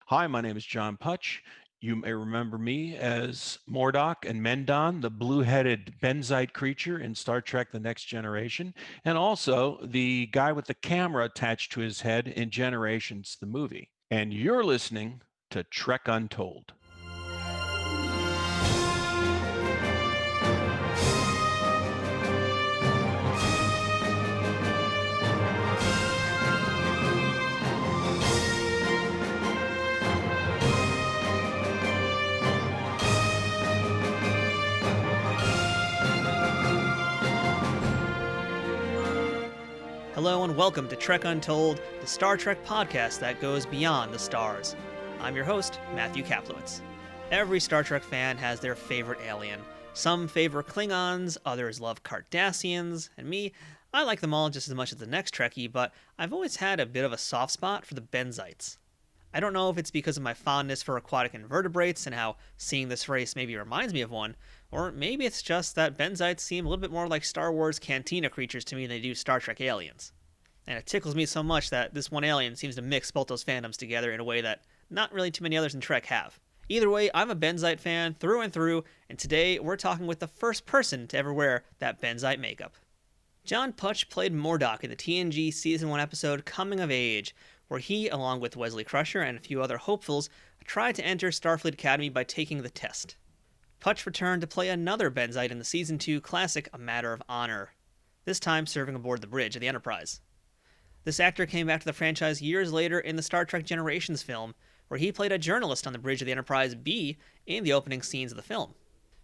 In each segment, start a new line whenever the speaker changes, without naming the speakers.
Hi, my name is John Putch. You may remember me as Mordock and Mendon, the blue-headed Benzite creature in Star Trek The Next Generation, and also the guy with the camera attached to his head in Generations, the movie. And you're listening to Trek Untold.
Hello and welcome to Trek Untold, the Star Trek podcast that goes beyond the stars. I'm your host, Matthew Kaplowitz. Every Star Trek fan has their favorite alien. Some favor Klingons, others love Cardassians, and me, I like them all just as much as the next Trekkie, but I've always had a bit of a soft spot for the Benzites. I don't know if it's because of my fondness for aquatic invertebrates and how seeing this race maybe reminds me of one, or maybe it's just that Benzites seem a little bit more like Star Wars cantina creatures to me than they do Star Trek aliens. And it tickles me so much that this one alien seems to mix both those fandoms together in a way that not really too many others in Trek have. Either way, I'm a Benzite fan through and through, and today we're talking with the first person to ever wear that Benzite makeup. John Putch played Mordock in the TNG Season 1 episode Coming of Age, where he, along with Wesley Crusher and a few other hopefuls, tried to enter Starfleet Academy by taking the test. Putch returned to play another Benzite in the Season 2 classic A Matter of Honor, this time serving aboard the bridge of the Enterprise. This actor came back to the franchise years later in the Star Trek Generations film, where he played a journalist on the bridge of the Enterprise B in the opening scenes of the film.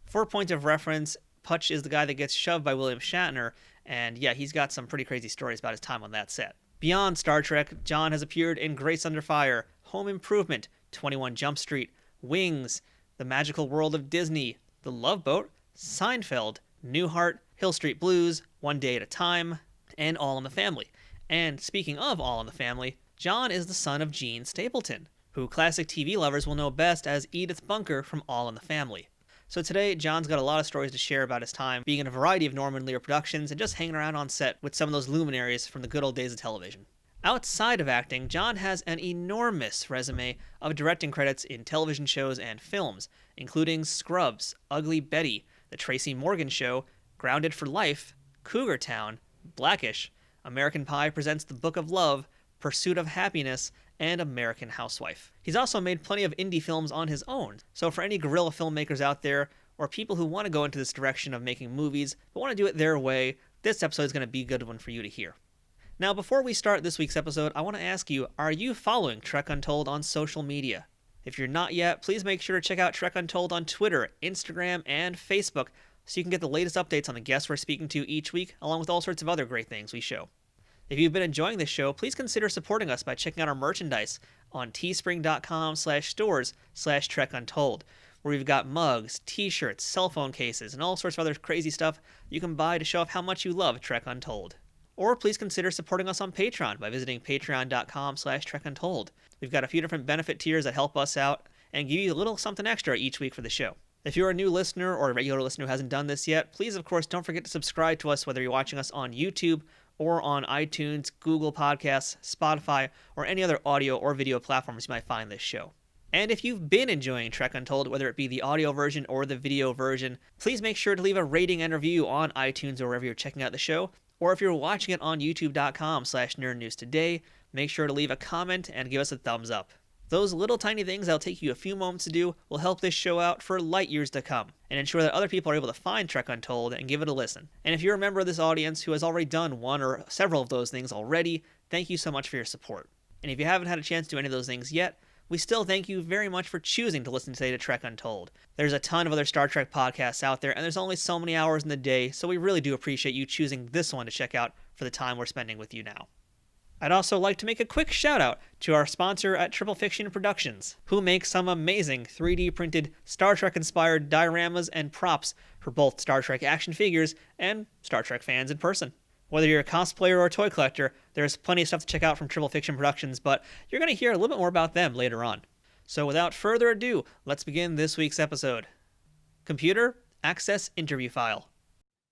For a point of reference, Putch is the guy that gets shoved by William Shatner, and yeah, he's got some pretty crazy stories about his time on that set. Beyond Star Trek, John has appeared in Grace Under Fire, Home Improvement, 21 Jump Street, Wings, The Magical World of Disney, The Love Boat, Seinfeld, Newhart, Hill Street Blues, One Day at a Time, and All in the Family. And speaking of All in the Family, John is the son of Gene Stapleton, who classic TV lovers will know best as Edith Bunker from All in the Family. So today, John's got a lot of stories to share about his time being in a variety of Norman Lear productions and just hanging around on set with some of those luminaries from the good old days of television. Outside of acting, John has an enormous resume of directing credits in television shows and films, including Scrubs, Ugly Betty, The Tracy Morgan Show, Grounded for Life, Cougar Town, Blackish, American Pie Presents The Book of Love, Pursuit of Happiness, and American Housewife. He's also made plenty of indie films on his own, so for any guerrilla filmmakers out there, or people who want to go into this direction of making movies, but want to do it their way, this episode is going to be a good one for you to hear. Now, before we start this week's episode, I want to ask you, are you following Trek Untold on social media? If you're not yet, please make sure to check out Trek Untold on Twitter, Instagram, and Facebook, so you can get the latest updates on the guests we're speaking to each week, along with all sorts of other great things we show. If you've been enjoying this show, please consider supporting us by checking out our merchandise on teespring.com/stores/trekuntold, where we've got mugs, t-shirts, cell phone cases, and all sorts of other crazy stuff you can buy to show off how much you love Trek Untold. Or please consider supporting us on Patreon by visiting patreon.com/trekuntold. We've got a few different benefit tiers that help us out and give you a little something extra each week for the show. If you're a new listener or a regular listener who hasn't done this yet, please, of course, don't forget to subscribe to us whether you're watching us on YouTube or on iTunes, Google Podcasts, Spotify, or any other audio or video platforms you might find this show. And if you've been enjoying Trek Untold, whether it be the audio version or the video version, please make sure to leave a rating and review on iTunes or wherever you're checking out the show. Or if you're watching it on youtube.com/nerdnewstoday, make sure to leave a comment and give us a thumbs up. Those little tiny things that'll take you a few moments to do will help this show out for light years to come, and ensure that other people are able to find Trek Untold and give it a listen. And if you're a member of this audience who has already done one or several of those things already, thank you so much for your support. And if you haven't had a chance to do any of those things yet, we still thank you very much for choosing to listen today to Trek Untold. There's a ton of other Star Trek podcasts out there, and there's only so many hours in the day, so we really do appreciate you choosing this one to check out for the time we're spending with you now. I'd also like to make a quick shout out to our sponsor at Triple Fiction Productions, who makes some amazing 3D printed Star Trek inspired dioramas and props for both Star Trek action figures and Star Trek fans in person. Whether you're a cosplayer or a toy collector, there's plenty of stuff to check out from Triple Fiction Productions, but you're going to hear a little bit more about them later on. So without further ado, let's begin this week's episode. Computer, access interview file.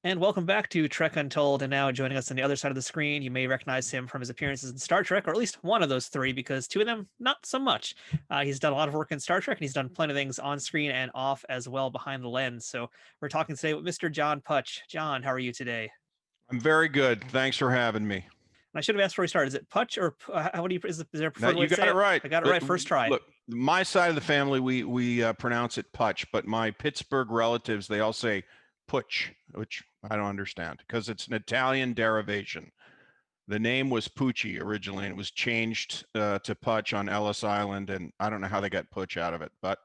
And welcome back to Trek Untold. And now joining us on the other side of the screen, you may recognize him from his appearances in Star Trek, or at least one of those three, because two of them, not so much. He's done a lot of work in Star Trek, and he's done plenty of things on screen and off as well behind the lens. So we're talking today with Mr. John Putch. John, how are you today?
I'm very good. Thanks for having me.
And I should have asked before we started. Is it Putch or how do you? Is there a
Now
preferred way
you
to
got
say
it
it?
right.
I got it right first try.
Look, my side of the family, we pronounce it Putch, but my Pittsburgh relatives, they all say Putch, which I don't understand because it's an Italian derivation. The name was Pucci originally, and it was changed to Putch on Ellis Island, and I don't know how they got Putch out of it, but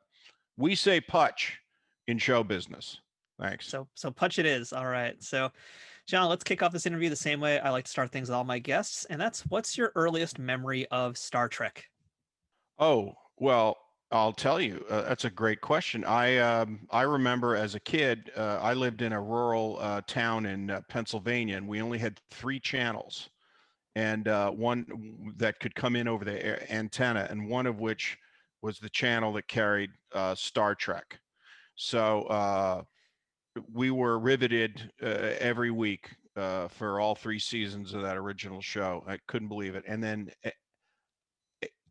we say Putch in show business. Thanks.
So Putch it is. All right. So John, let's kick off this interview the same way I like to start things with all my guests, and that's what's your earliest memory of Star Trek?
Oh, well, I'll tell you. That's a great question. I remember as a kid, I lived in a rural town in Pennsylvania, and we only had three channels, and one that could come in over the antenna, and one of which was the channel that carried Star Trek. So we were riveted every week for all three seasons of that original show. I couldn't believe it. And then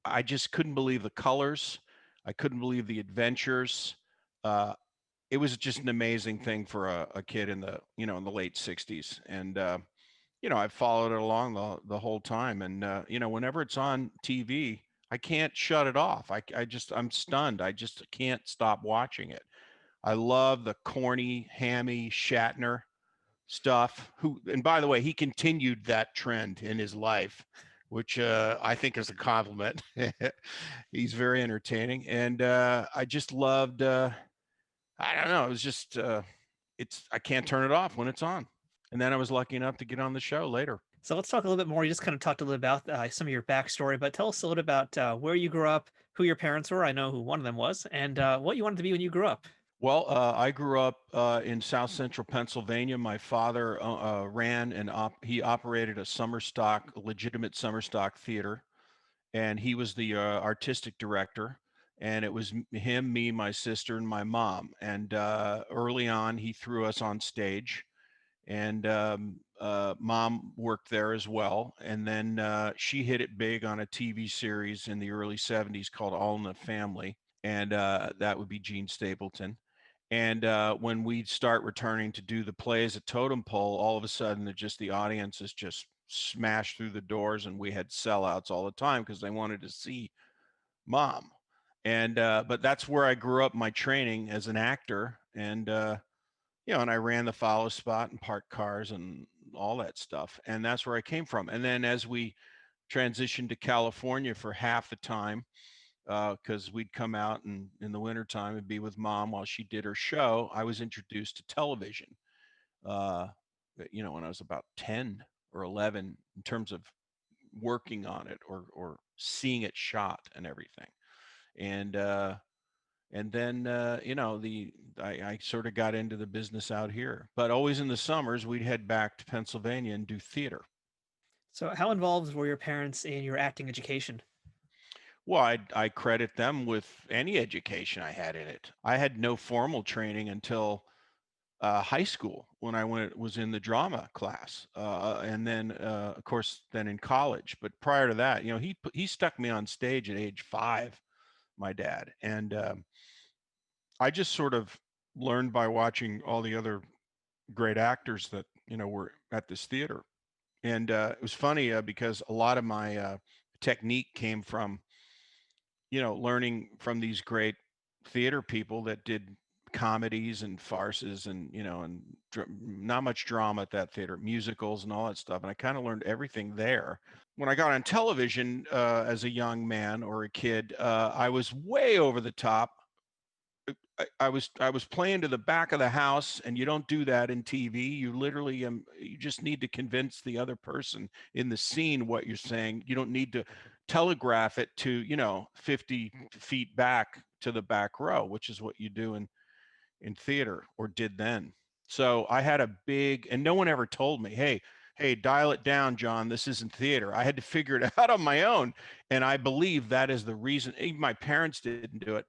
I just couldn't believe the colors. I couldn't believe the adventures. Uh, it was just an amazing thing for a kid in the in the late '60s, and I've followed it along the whole time. And whenever it's on TV, I can't shut it off. I'm stunned. I just can't stop watching it. I love the corny, hammy Shatner stuff. Who, and by the way, he continued that trend in his life, which I think is a compliment. He's very entertaining, and I just loved. I don't know. It was just. I can't turn it off when it's on. And then I was lucky enough to get on the show later.
So let's talk a little bit more. You just kind of talked a little about some of your backstory, but tell us a little about where you grew up, who your parents were. I know who one of them was, and what you wanted to be when you grew up.
Well, I grew up in South Central Pennsylvania. My father ran and he operated a summer stock, legitimate summer stock theater, and he was the artistic director. And it was him, me, my sister, and my mom. And early on, he threw us on stage, and mom worked there as well. And then she hit it big on a TV series in the early '70s called All in the Family, and that would be Gene Stapleton. And when we start returning to do the plays at Totem Pole, all of a sudden, the audience is just smashed through the doors, and we had sellouts all the time because they wanted to see mom. And but that's where I grew up my training as an actor, and and I ran the follow spot and parked cars and all that stuff, and that's where I came from. And then as we transitioned to California for half the time, because we'd come out and in the wintertime and be with mom while she did her show, I was introduced to television, uh, when I was about 10 or 11 in terms of working on it or seeing it shot and everything. And then I sort of got into the business out here, but always in the summers we'd head back to Pennsylvania and do theater.
So, how involved were your parents in your acting education?
Well, I credit them with any education I had in it. I had no formal training until high school when was in the drama class, and then of course then in college. But prior to that, he stuck me on stage at age 5, my dad, and I just sort of learned by watching all the other great actors that were at this theater. And it was funny because a lot of my technique came from learning from these great theater people that did comedies and farces and and not much drama at that theater, musicals and all that stuff. And I kind of learned everything there. When I got on television as a young man or a kid, I was way over the top. I was playing to the back of the house, and you don't do that in TV. You literally you just need to convince the other person in the scene what you're saying. You don't need to telegraph it to 50 feet back to the back row, which is what you do in theater or did then. So I had a big, and no one ever told me, hey, dial it down, John. This isn't theater. I had to figure it out on my own, and I believe that is the reason. Even my parents didn't do it.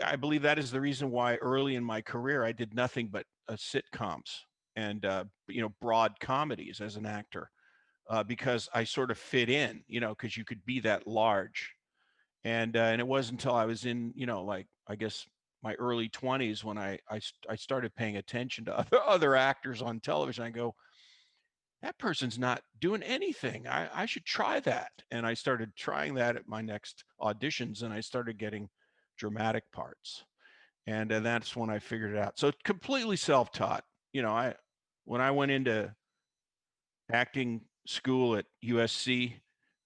I believe that is the reason why early in my career I did nothing but sitcoms. and broad comedies as an actor, because I sort of fit in, because you could be that large. And it wasn't until I was in, like, I guess, my early 20s when I started paying attention to other actors on television. I go, that person's not doing anything. I should try that. And I started trying that at my next auditions, and I started getting dramatic parts. And that's when I figured it out. So completely self-taught. I when I went into acting school at USC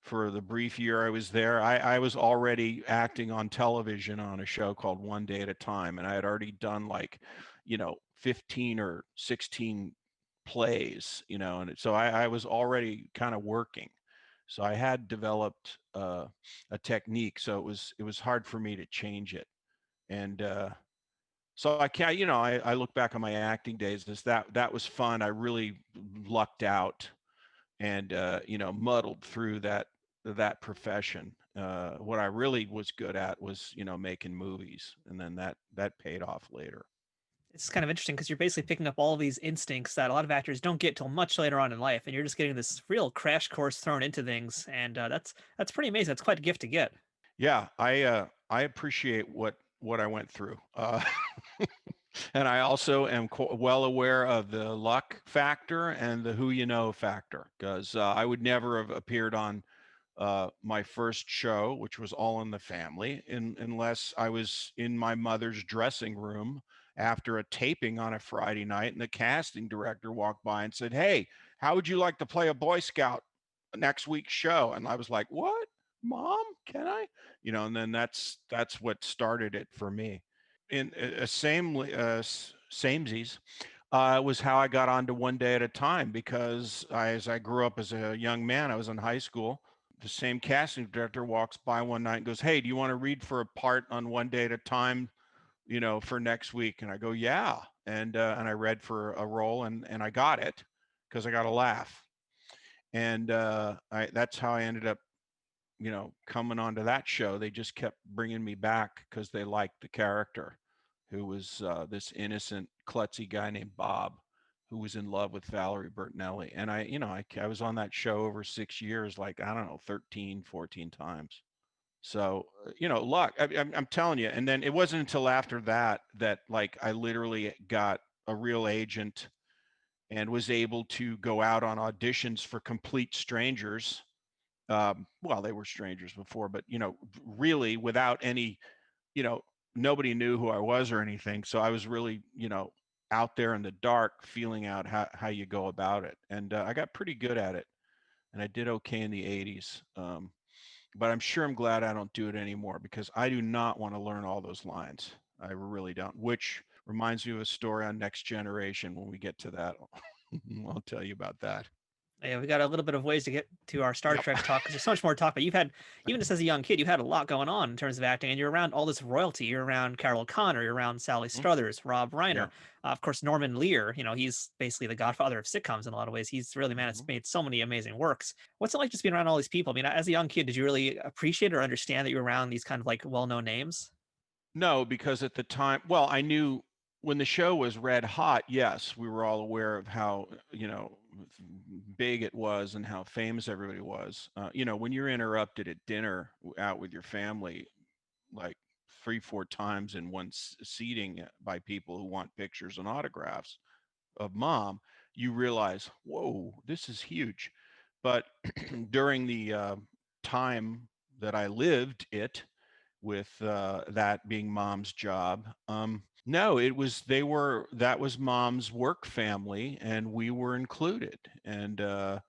for the brief year I was there, I was already acting on television on a show called One Day at a Time. And I had already done, like, 15 or 16 plays, and so I was already kind of working. So I had developed a technique. So it was hard for me to change it. And so I can't, I look back on my acting days as that was fun. I really lucked out and muddled through that profession. What I really was good at was making movies, and then that paid off later.
It's kind of interesting because you're basically picking up all these instincts that a lot of actors don't get till much later on in life, and you're just getting this real crash course thrown into things, and that's pretty amazing. That's quite a gift to get.
Yeah, I appreciate what I went through. And I also am well aware of the luck factor and the who you know factor, because I would never have appeared on my first show, which was All in the Family, unless I was in my mother's dressing room after a taping on a Friday night, and the casting director walked by and said, "Hey, how would you like to play a Boy Scout next week's show?" And I was like, "What, Mom? Can I?" And then that's what started it for me. In samesies, was how I got onto One Day at a Time, because as I grew up as a young man, I was in high school. The same casting director walks by one night and goes, "Hey, do you want to read for a part on One Day at a Time, for next week?" And I go, "Yeah." And I read for a role, and I got it because I got a laugh. And that's how I ended up, coming onto that show. They just kept bringing me back because they liked the character, who was this innocent, klutzy guy named Bob, who was in love with Valerie Bertinelli. And I was on that show over 6 years, like, I don't know, 13, 14 times. So, luck. I'm telling you. And then it wasn't until after that, like, I literally got a real agent and was able to go out on auditions for complete strangers. Well, they were strangers before, but really without any, you know, nobody knew who I was or anything. So I was really, out there in the dark, feeling out how you go about it. And I got pretty good at it, and I did okay in the 80s. But I'm sure I'm glad I don't do it anymore, because I do not want to learn all those lines. I really don't. Which reminds me of a story on Next Generation. When we get to that, I'll tell you about that.
Yeah, we got a little bit of ways to get to our Star
Yep.
Trek talk because there's so much more to talk about. You've had, even just as a young kid, you had a lot going on in terms of acting, and you're around all this royalty. You're around Carol O'Connor, you're around Sally
Mhm.
Struthers, Rob Reiner,
Yeah.
of course, Norman Lear. He's basically the godfather of sitcoms in a lot of ways. He's really, man, it's
Mhm.
made so many amazing works. What's it like just being around all these people? I mean, as a young kid, did you really appreciate or understand that you were around these kind of like well-known names?
No, because at the time, well, I knew when the show was red hot. Yes, we were all aware of how, big it was and how famous everybody was. When you're interrupted at dinner out with your family, like 3, 4 times in one seating, by people who want pictures and autographs of Mom, you realize, whoa, this is huge. But during the time that I lived it, with that being Mom's job. No, that was Mom's work family, and we were included. And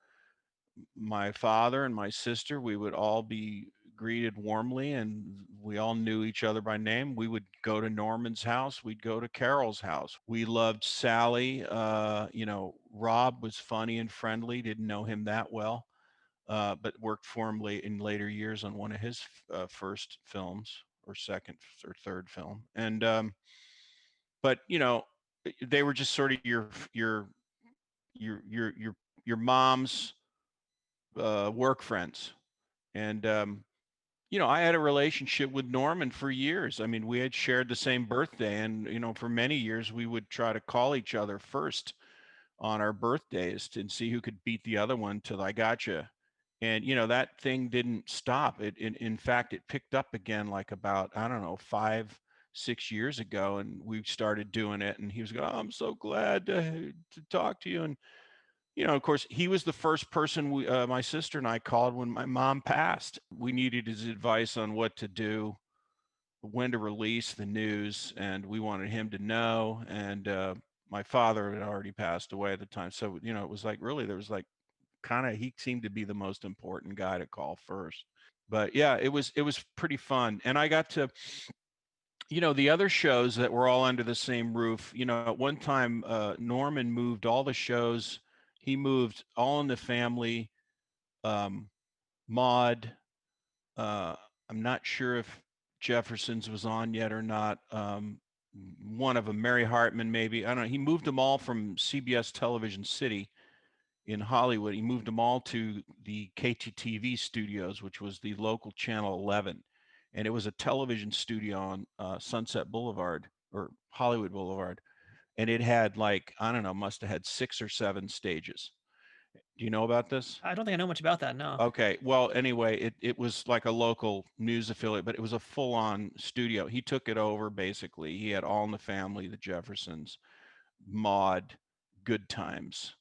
my father and my sister, we would all be greeted warmly, and we all knew each other by name. We would go to Norman's house, we'd go to Carol's house. We loved Sally. Rob was funny and friendly, didn't know him that well, but worked for him in later years on one of his first films, or second or third film. And but they were just sort of your your your your mom's work friends. And I had a relationship with Norman for years. I mean, we had shared the same birthday, and for many years we would try to call each other first on our birthdays and see who could beat the other one till I gotcha. And that thing didn't stop. In fact, it picked up again like about, I don't know, 5, 6 years ago, and we started doing it. And he was going, "Oh, I'm so glad to talk to you." And of course, he was the first person my sister and I called when my mom passed. We needed his advice on what to do, when to release the news, and we wanted him to know. And my father had already passed away at the time, so it was like really there was like kind of he seemed to be the most important guy to call first. But yeah, it was pretty fun, and I got to the other shows that were all under the same roof. At one time, Norman moved all the shows. He moved All in the Family, um, Maud. Uh, I'm not sure if Jefferson's was on yet or not. One of them, Mary Hartman, maybe. I don't know. He moved them all from CBS Television City in Hollywood. He moved them all to the KTTV studios, which was the local channel 11. And it was a television studio on Sunset Boulevard or Hollywood Boulevard. And it had like, I don't know, must have had 6 or 7 stages. Do you know about this?
I don't think I know much about that. No.
Okay. Well, anyway, it was like a local news affiliate, but it was a full on studio. He took it over basically. He had All in the Family, The Jeffersons, Maud, Good Times.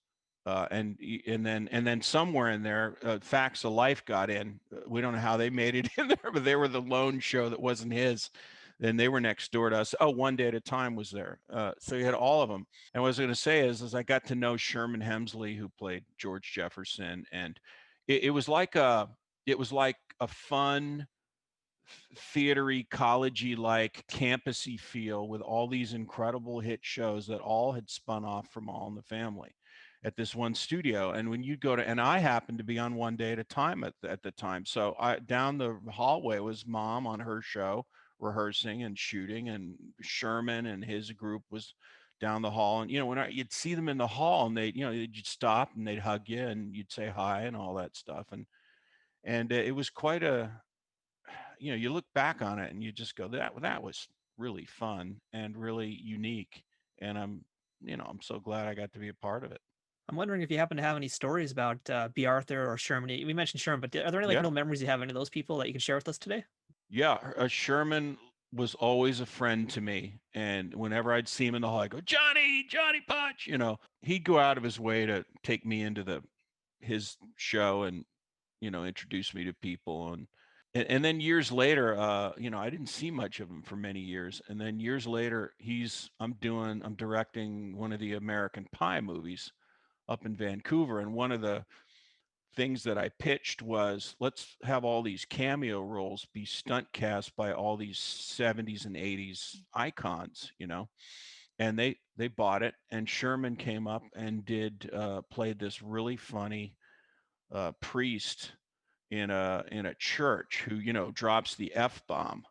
And then somewhere in there, Facts of Life got in. We don't know how they made it in there, but they were the lone show that wasn't his. Then they were next door to us. Oh, One Day at a Time was there. So you had all of them. And what I was going to say is I got to know Sherman Hemsley, who played George Jefferson, and it was like a fun theatery, collegey like campusy feel with all these incredible hit shows that all had spun off from All in the Family at this one studio. And when you go to, and I happened to be on One Day at a Time at the time. So I down the hallway was Mom on her show rehearsing and shooting, and Sherman and his group was down the hall. And you'd see them in the hall, and you'd stop and they'd hug you and you'd say hi and all that stuff. And it was quite a, you look back on it and you just go, that was really fun and really unique. And I'm so glad I got to be a part of it.
I'm wondering if you happen to have any stories about B. Arthur or Sherman. We mentioned Sherman, but are there any like
Yeah.
real memories you have of any of those people that you can share with us today?
Yeah. Sherman was always a friend to me. And whenever I'd see him in the hall, I go, Johnny Putch, he'd go out of his way to take me into his show and, introduce me to people. And then years later, I didn't see much of him for many years. And then years later, I'm directing one of the American Pie movies up in Vancouver. And one of the things that I pitched was, let's have all these cameo roles be stunt cast by all these 70s and 80s icons, and they bought it. And Sherman came up and played this really funny priest in a church who drops the f-bomb.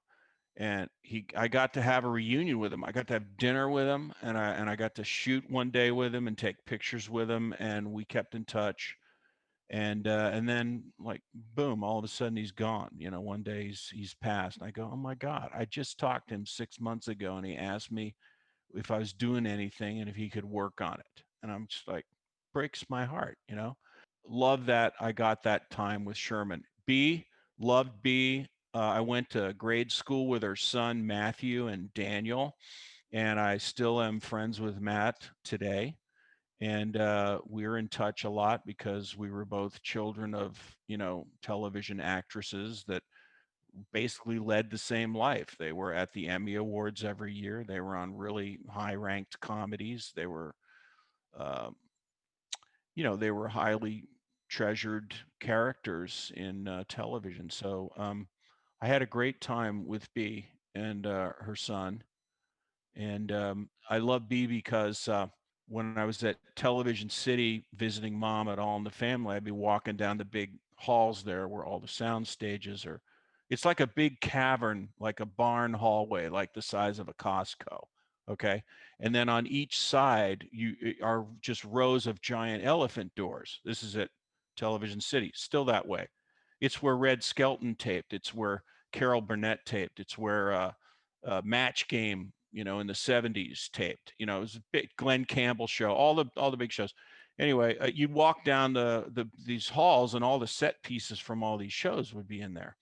And I got to have a reunion with him. I got to have dinner with him, and I got to shoot one day with him and take pictures with him, and we kept in touch. And then, like, boom, all of a sudden he's gone. One day he's passed, and I go, oh my God, I just talked to him 6 months ago, and he asked me if I was doing anything and if he could work on it. And I'm just like, breaks my heart. Love that I got that time with Sherman. B, loved B. I went to grade school with her son, Matthew and Daniel, and I still am friends with Matt today. And we're in touch a lot because we were both children of, television actresses that basically led the same life. They were at the Emmy Awards every year. They were on really high ranked comedies. Um, they were highly treasured characters in television. So I had a great time with B and her son. And I love B because when I was at Television City visiting Mom at All in the Family, I'd be walking down the big halls there where all the sound stages are. It's like a big cavern, like a barn hallway, like the size of a Costco. Okay. And then on each side, you are just rows of giant elephant doors. This is at Television City, still that way. It's where Red Skelton taped. It's where Carol Burnett taped. It's where Match Game in the 70s taped. It was a big Glenn Campbell show, all the big shows. Anyway, you'd walk down these halls, and all the set pieces from all these shows would be in there.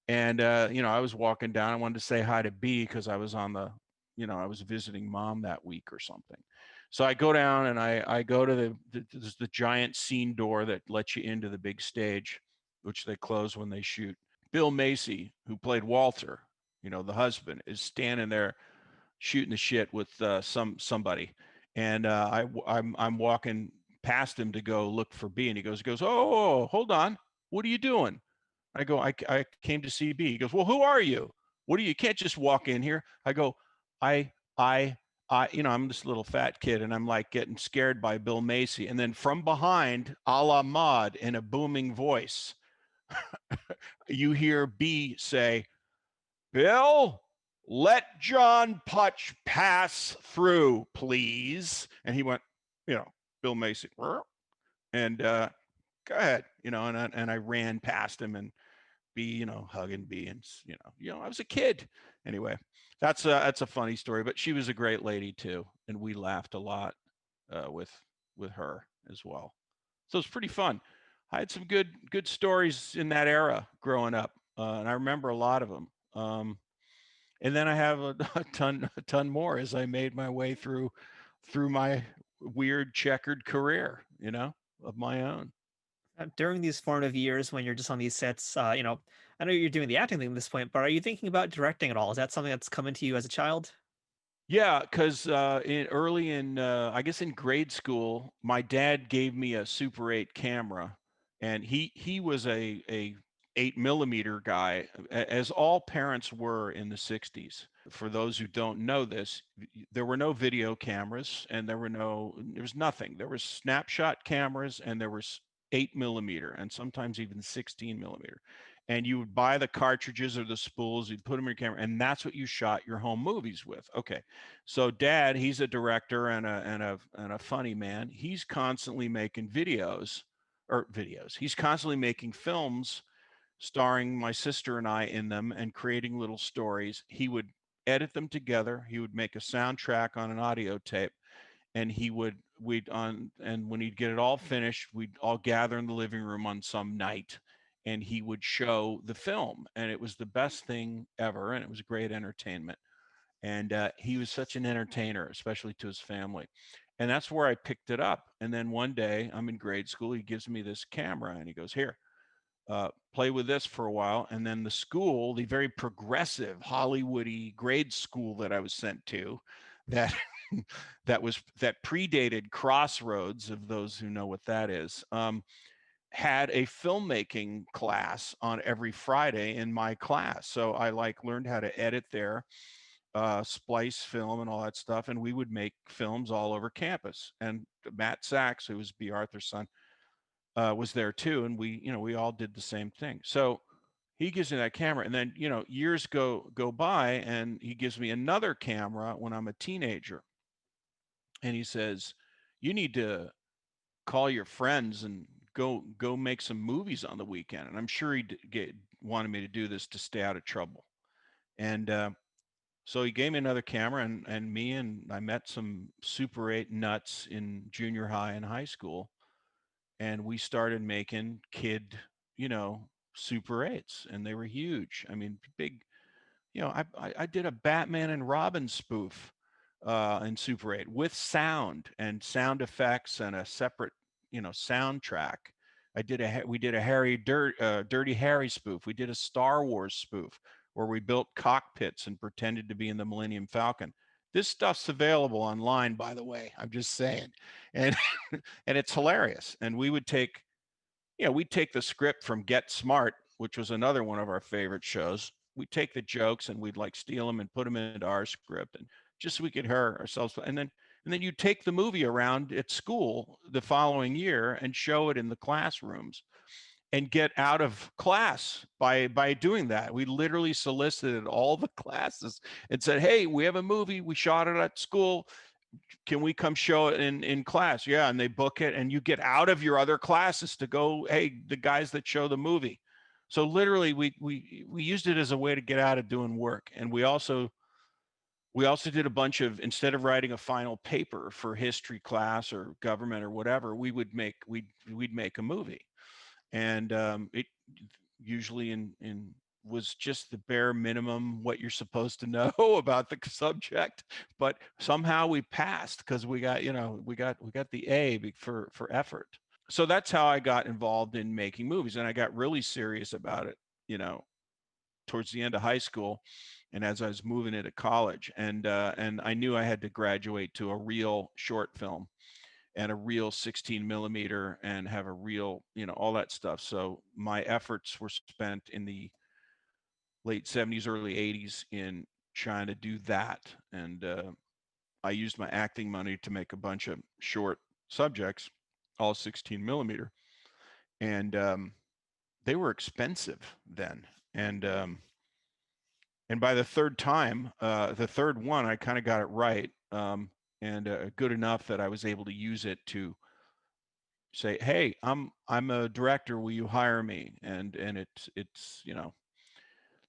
And I was walking down. I wanted to say hi to B because I was I was visiting mom that week or something. So I go down and I go to the giant scene door that lets you into the big stage, which they close when they shoot. Bill Macy, who played Walter, the husband, is standing there shooting the shit with somebody, and I'm walking past him to go look for B, and he goes, oh, hold on, what are you doing? I go, I came to see B. He goes, well, who are you? What are you? You can't just walk in here. I go, I, I, I'm this little fat kid, and I'm like getting scared by Bill Macy. And then from behind, a la Maude, in a booming voice, you hear B say, Bill, let John Putch pass through, please. And he went, Bill Macy, and go ahead, and I ran past him, and B, hugging B, and I was a kid. Anyway, that's a funny story, but she was a great lady too, and we laughed a lot with her as well. So it's pretty fun. I had some good stories in that era growing up, and I remember a lot of them. And then I have a ton more as I made my way through my weird checkered career, of my own.
During these formative years when you're just on these sets, I know you're doing the acting thing at this point, but are you thinking about directing at all? Is that something that's coming to you as a child?
Yeah, because I guess in grade school, my dad gave me a Super 8 camera, and he was a 8 millimeter guy, as all parents were in the 60s. For those who don't know this, there were no video cameras, and there was nothing. There was snapshot cameras, and there was 8 millimeter, and sometimes even 16 millimeter. And you would buy the cartridges or the spools, you'd put them in your camera, and that's what you shot your home movies with. Okay, so Dad, he's a director and a funny man. He's constantly making videos. He's constantly making films starring my sister and I in them and creating little stories. He would edit them together. He would make a soundtrack on an audio tape, and and when he'd get it all finished, we'd all gather in the living room on some night, and he would show the film, and it was the best thing ever, and it was great entertainment. And he was such an entertainer, especially to his family. And that's where I picked it up. And then one day, I'm in grade school, he gives me this camera, and he goes, here, play with this for a while. And then the school, the very progressive Hollywoody grade school that I was sent to, that that predated Crossroads, of those who know what that is, had a filmmaking class on every Friday in my class. So I learned how to edit there, splice film and all that stuff, and we would make films all over campus. And Matt Sachs, who was B. Arthur's son, was there too, and we all did the same thing. So he gives me that camera, and then years go by, and he gives me another camera when I'm a teenager, and he says, "You need to call your friends and go make some movies on the weekend." And I'm sure wanted me to do this to stay out of trouble. And so he gave me another camera, and I met some Super 8 nuts in junior high and high school, and we started making you know, Super 8s, and they were huge. I mean, big. I did a Batman and Robin spoof in Super 8 with sound and sound effects and a separate, soundtrack. We did a Dirty Harry spoof. We did a Star Wars spoof where we built cockpits and pretended to be in the Millennium Falcon. This stuff's available online, by the way. I'm just saying, and and it's hilarious. And we'd take the script from Get Smart, which was another one of our favorite shows. We'd take the jokes and we'd steal them and put them into our script, and just so we could hear ourselves. And then you take the movie around at school the following year and show it in the classrooms and get out of class by doing that. We literally solicited all the classes and said, "Hey, we have a movie. We shot it at school. Can we come show it in class?" Yeah, and they book it, and you get out of your other classes to go, "Hey, the guys that show the movie." So literally, we used it as a way to get out of doing work, and we also We also did a bunch of, instead of writing a final paper for history class or government or whatever, we'd make a movie, and it usually in was just the bare minimum what you're supposed to know about the subject, but somehow we passed because we got, we got the for effort. So that's how I got involved in making movies, and I got really serious about it, you know, towards the end of high school, and as I was moving into college, and I knew I had to graduate to a real short film and a real 16 millimeter and have a real, all that stuff. So my efforts were spent in the late 70s, early 80s in trying to do that. And I used my acting money to make a bunch of short subjects, all 16 millimeter. And they were expensive then. And by the third time, the third one, I kind of got it right, and good enough that I was able to use it to say, "Hey, I'm a director. Will you hire me?" And it's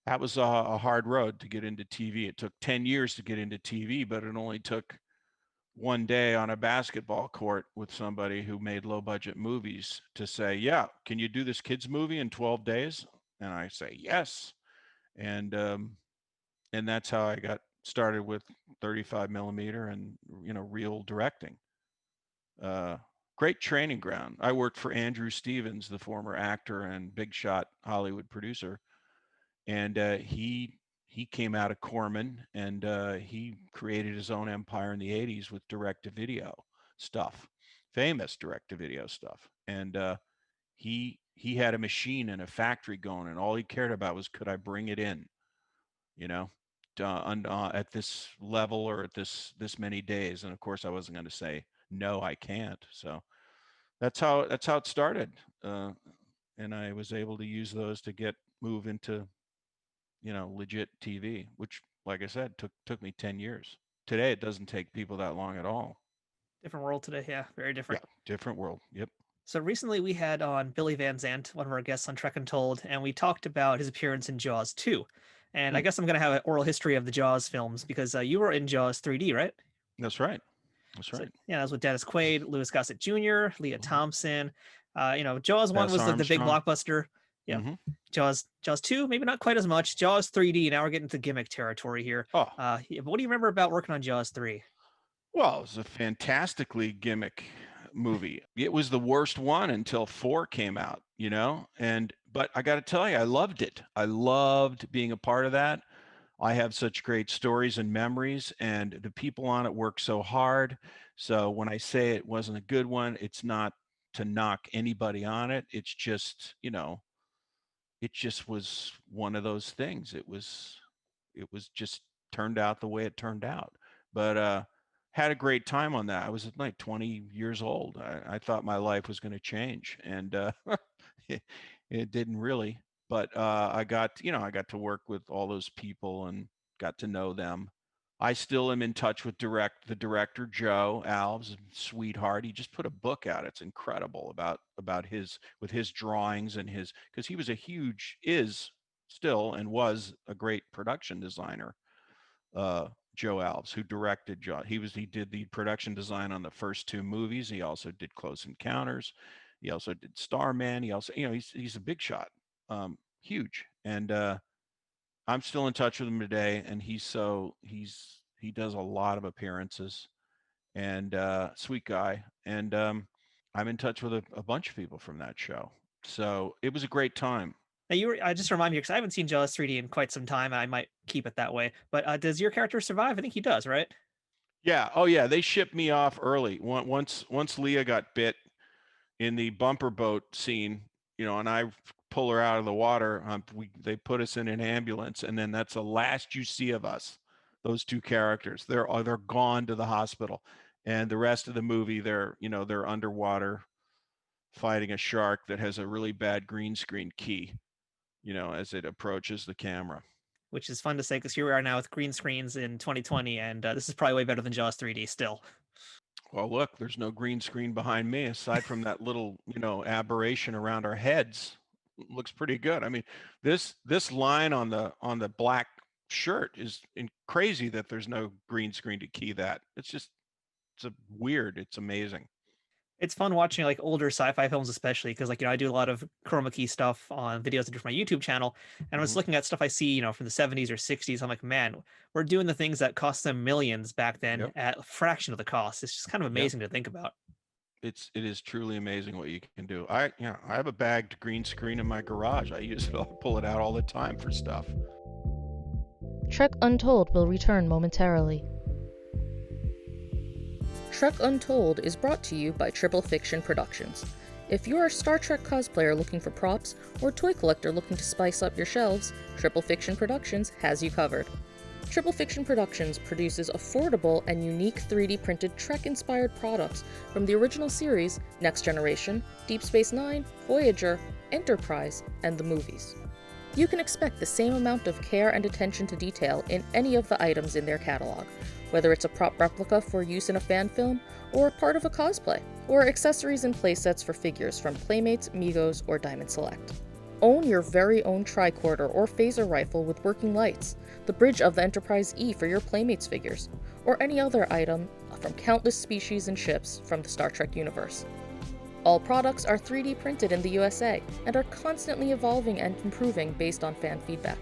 that was a hard road to get into TV. It took 10 years to get into TV, but it only took one day on a basketball court with somebody who made low budget movies to say, "Yeah, can you do this kids movie in 12 days?" And I say, "Yes." And and that's how I got started with 35 millimeter and real directing. Uh, Great training ground. I worked for Andrew Stevens, the former actor and big shot Hollywood producer, and he came out of Corman, and he created his own empire in the '80s with direct-to-video stuff, famous direct-to-video stuff, and he had a machine and a factory going, and all he cared about was could I bring it in, you know, at this level or at this many days. And of course, I wasn't going to say no, I can't. So that's how it started, uh, and I was able to use those to move into legit TV, which, like I said, took me 10 years. Today, it doesn't take people that long at all.
Different world today. Yeah, very
Yeah,
different.
different world. Yep.
So recently we had on Billy Van Zandt, one of our guests on Trek Untold, and we talked about his appearance in Jaws 2. And I
Hmm.
guess I'm going to have an oral history of the Jaws films because you were in Jaws 3D, right?
That's right. That's
So
right.
yeah, that was with Dennis Quaid, Louis Gossett Jr., Leah
Mhm.
Thompson. Jaws 1
Bess
was the big
Armstrong.
blockbuster. Yeah.
Hmm.
Jaws 2, maybe not quite as much. Jaws 3D, now we're getting to gimmick territory here.
Oh,
Yeah, but what do you remember about working on Jaws 3?
well, it was a fantastically gimmick movie. It was the worst one until four came out, and but I got to tell you, I loved it. I loved being a part of that. I have such great stories and memories, and the people on it work so hard. So when I say it wasn't a good one, it's not to knock anybody on it. It's just, it just was one of those things. It was just turned out the way it turned out. But had a great time on that. I was like 20 years old. I thought my life was going to change, and it, it didn't really. But I got to work with all those people and got to know them. I still am in touch with the director Joe Alves, sweetheart. He just put a book out. It's incredible about his with his drawings and his because he was a huge is still and was a great production designer. Uh, Joe Alves, who directed John, he did the production design on the first two movies. He also did Close Encounters. He also did Starman. He also he's a big shot, huge, and I'm still in touch with him today, and he does a lot of appearances, and sweet guy, and I'm in touch with a bunch of people from that show. So it was a great time.
Now I just remind me because I haven't seen Jaws 3D in quite some time. I might keep it that way. But does your character survive? I think he does, right?
Yeah. Oh yeah. They shipped me off early. Once Leah got bit in the bumper boat scene, and I pull her out of the water. They put us in an ambulance, and then that's the last you see of us. Those two characters, they're gone to the hospital, and the rest of the movie, they're underwater fighting a shark that has a really bad green screen key, as it approaches the camera.
Which is fun to say because here we are now with green screens in 2020, and this is probably way better than Jaws 3D still.
Well, look, there's no green screen behind me aside from that little, aberration around our heads. Looks pretty good. I mean, this line on the black shirt is crazy that there's no green screen to key that. It's amazing.
It's fun watching like older sci-fi films, especially because I do a lot of chroma key stuff on videos I do for my YouTube channel, and I was
Mhm.
looking at stuff I see, from the 70s or 60s. I'm like, man, we're doing the things that cost them millions back then
Yep.
at a fraction of the cost. It's just kind of
Yep.
amazing to think about.
It is truly amazing what you can do. I have a bagged green screen in my garage. I use it. I'll pull it out all the time for stuff.
Trek Untold will return momentarily. Trek Untold is brought to you by Triple Fiction Productions. If you're a Star Trek cosplayer looking for props, or toy collector looking to spice up your shelves, Triple Fiction Productions has you covered. Triple Fiction Productions produces affordable and unique 3D printed Trek-inspired products from the original series, Next Generation, Deep Space Nine, Voyager, Enterprise, and the movies. You can expect the same amount of care and attention to detail in any of the items in their catalog, whether it's a prop replica for use in a fan film, or part of a cosplay, or accessories and playsets for figures from Playmates, Migos, or Diamond Select. Own your very own tricorder or phaser rifle with working lights, the bridge of the Enterprise E for your Playmates figures, or any other item from countless species and ships from the Star Trek universe. All products are 3D printed in the USA and are constantly evolving and improving based on fan feedback.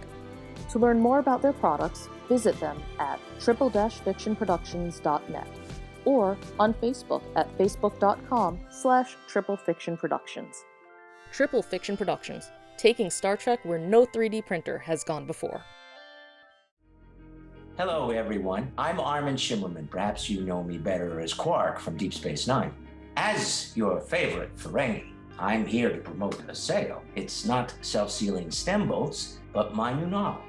To learn more about their products, visit them at triple-fictionproductions.net or on Facebook at facebook.com/triplefictionproductions. Triple Fiction Productions, taking Star Trek where no 3D printer has gone before.
Hello, everyone. I'm Armin Shimmerman. Perhaps you know me better as Quark from Deep Space Nine. As your favorite Ferengi, I'm here to promote a sale. It's not self-sealing stem bolts, but my new novel,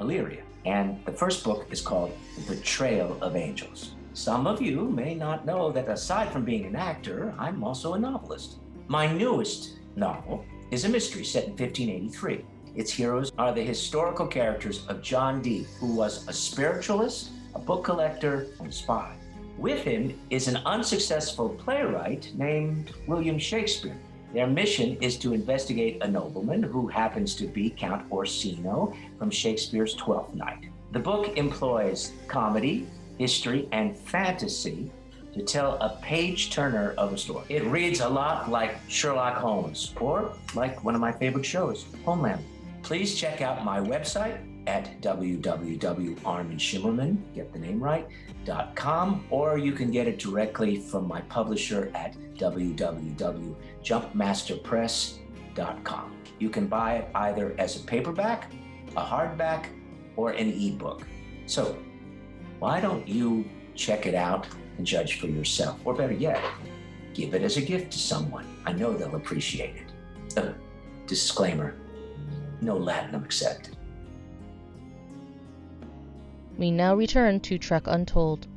Illyria. And the first book is called The Betrayal of Angels. Some of you may not know that aside from being an actor, I'm also a novelist. My newest novel is a mystery set in 1583. Its heroes are the historical characters of John Dee, who was a spiritualist, a book collector, and a spy. With him is an unsuccessful playwright named William Shakespeare. Their mission is to investigate a nobleman who happens to be Count Orsino from Shakespeare's Twelfth Night. The book employs comedy, history, and fantasy to tell a page-turner of a story. It reads a lot like Sherlock Holmes, or like one of my favorite shows, Homeland. Please check out my website at www.arminshimmerman, get the name right, .com, or you can get it directly from my publisher at www.jumpmasterpress.com. You can buy it either as a paperback, a hardback, or an ebook. So why don't you check it out and judge for yourself? Or better yet, give it as a gift to someone. I know they'll appreciate it. Disclaimer, no latinum accepted.
We now return to Trek Untold.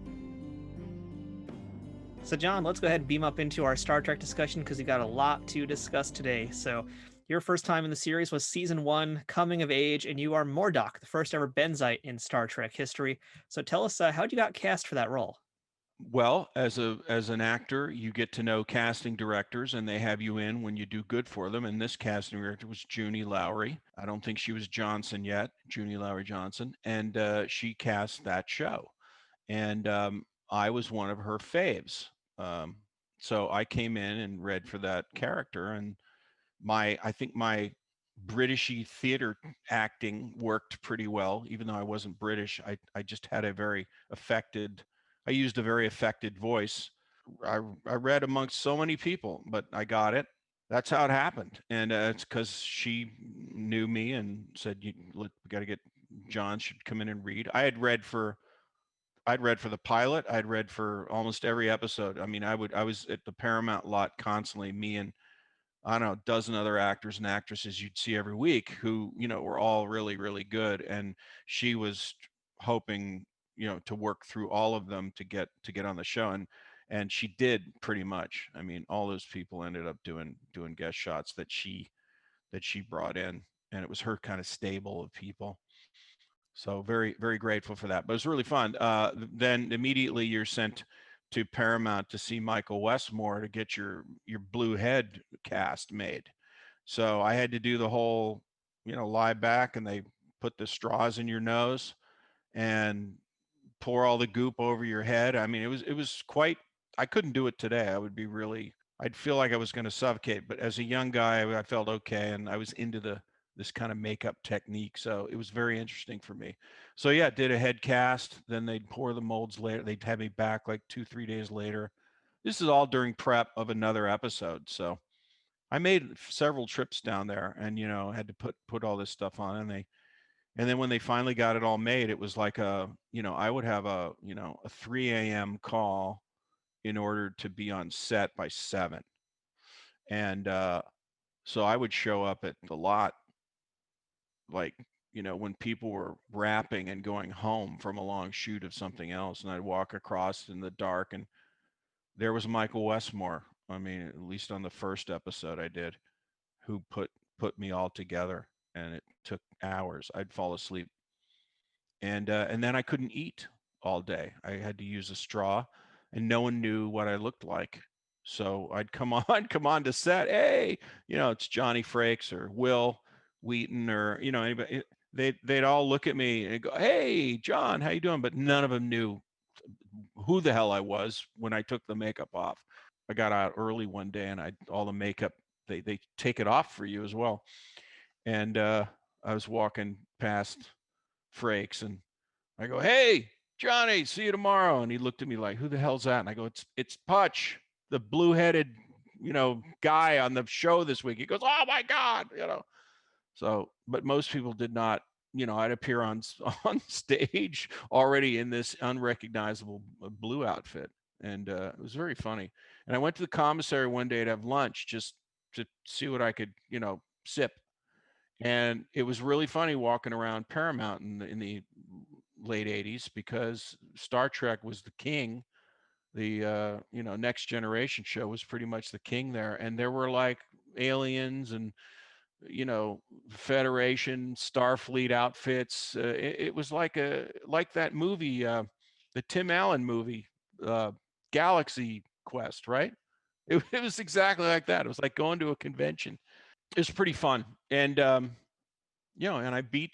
So, John, let's go ahead and beam up into our Star Trek discussion because we've got a lot to discuss today. So, your first time in the series was season 1, Coming of Age, and you are Mordock, the first ever Benzite in Star Trek history. So, tell us, how'd you got cast for that role?
Well, as an actor, you get to know casting directors, and they have you in when you do good for them. And this casting director was Junie Lowry. I don't think she was Johnson yet, Junie Lowry Johnson, and she cast that show. And I was one of her faves. Um, so I came in and read for that character, and I think my Britishy theater acting worked pretty well, even though I wasn't British. I just had a very affected, I used a very affected voice. I read amongst so many people, but I got it. That's how it happened. And it's because she knew me and said, we got to get John should come in and read. I'd read for the pilot. I'd read for almost every episode. I mean, I was at the Paramount lot constantly, me and I don't know, a dozen other actors and actresses you'd see every week who, were all really, really good. And she was hoping, to work through all of them to get on the show. And she did pretty much. I mean, all those people ended up doing guest shots that she brought in. And it was her kind of stable of people. So very, very grateful for that. But it was really fun. Then immediately you're sent to Paramount to see Michael Westmore to get your blue head cast made. So I had to do the whole, lie back, and they put the straws in your nose and pour all the goop over your head. I mean, it was quite. I couldn't do it today. I'd feel like I was going to suffocate. But as a young guy, I felt okay, and I was into this kind of makeup technique. So it was very interesting for me. So yeah, did a head cast. Then they'd pour the molds later. They'd have me back like 2-3 days later. This is all during prep of another episode. So I made several trips down there, and had to put all this stuff on, and then when they finally got it all made, it was like I would have a 3 a.m. call in order to be on set by 7. And so I would show up at the lot, like, when people were wrapping and going home from a long shoot of something else. And I'd walk across in the dark, and there was Michael Westmore. I mean, at least on the first episode I did, who put me all together. And it took hours. I'd fall asleep. And then I couldn't eat all day. I had to use a straw, and no one knew what I looked like. So I'd come on to set. Hey, it's Johnny Frakes or Wil Wheaton or anybody. They'd all look at me and go, "Hey, John, how you doing?" But none of them knew who the hell I was when I took the makeup off. I got out early one day, and all the makeup they take it off for you as well. And I was walking past Frakes, and I go, "Hey, Johnny, see you tomorrow." And he looked at me like, "Who the hell's that?" And I go, "It's Putch, the blue-headed, guy on the show this week." He goes, "Oh my God," So, but most people did not. I'd appear on stage already in this unrecognizable blue outfit, and it was very funny. And I went to the commissary one day to have lunch just to see what I could, sip. And it was really funny walking around Paramount in the late 80s, because Star Trek was the king. The Next Generation show was pretty much the king there, and there were like aliens and Federation, Starfleet outfits. It was like that movie, the Tim Allen movie, Galaxy Quest, right? It was exactly like that. It was like going to a convention. It was pretty fun. And and I beat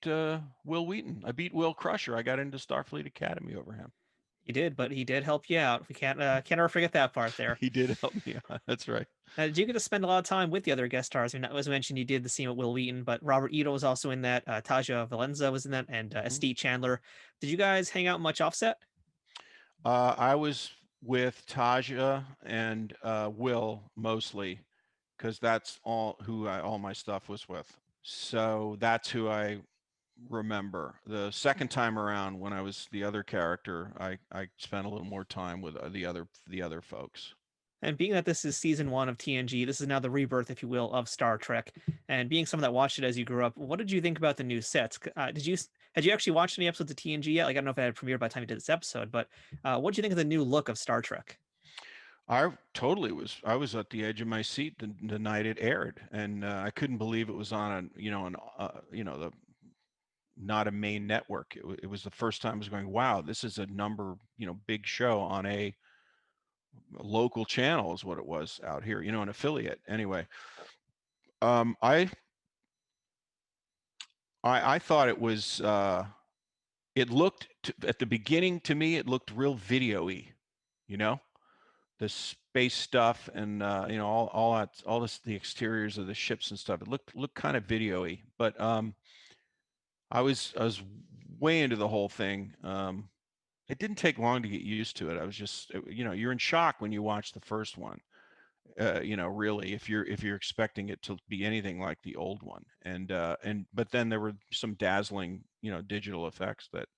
Wil Wheaton. I beat Will Crusher. I got into Starfleet Academy over him.
You did, but he did help you out. We can't ever forget that part there.
He did help me out. That's right.
Did you get to spend a lot of time with the other guest stars? I mean, as mentioned, you did the scene with Wil Wheaton, but Robert Ito was also in that. Taja Valenza was in that, and Estee Chandler. Did you guys hang out much offset?
I was with Taja and Will mostly, because that's all my stuff was with. So that's who I remember. The second time around, when I was the other character, I spent a little more time with the other folks.
And being that this is season 1 of TNG, this is now the rebirth, if you will, of Star Trek. And being someone that watched it as you grew up, what did you think about the new sets? Had you actually watched any episodes of TNG yet? Like, I don't know if it had premiered by the time you did this episode, but what did you think of the new look of Star Trek?
I totally was. I was at the edge of my seat the night it aired, and I couldn't believe it was on the not a main network. It was the first time I was going, wow, this is a big show on a local channel, is what it was out here, an affiliate. Anyway, I thought it was. It looked at the beginning to me, it looked real video-y, the space stuff and all this, the exteriors of the ships and stuff. It looked kind of video-y, but I was way into the whole thing. It didn't take long to get used to it. I was just, you're in shock when you watch the first one. Really, if you're expecting it to be anything like the old one, but then there were some dazzling, digital effects that,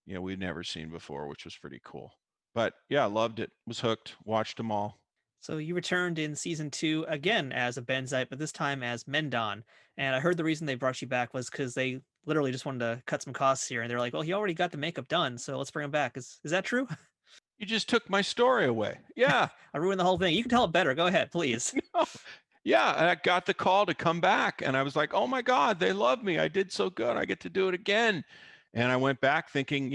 we'd never seen before, which was pretty cool. But yeah, I loved it. Was hooked. Watched them all.
So you returned in season 2 again as a Benzite, but this time as Mendon. And I heard the reason they brought you back was because they literally just wanted to cut some costs here, and they're like, "Well, he already got the makeup done, so let's bring him back." Is that true?
You just took my story away. Yeah.
I ruined the whole thing. You can tell it better. Go ahead, please.
No. Yeah, I got the call to come back, and I was like, "Oh my God, they love me. I did so good. I get to do it again." And I went back thinking,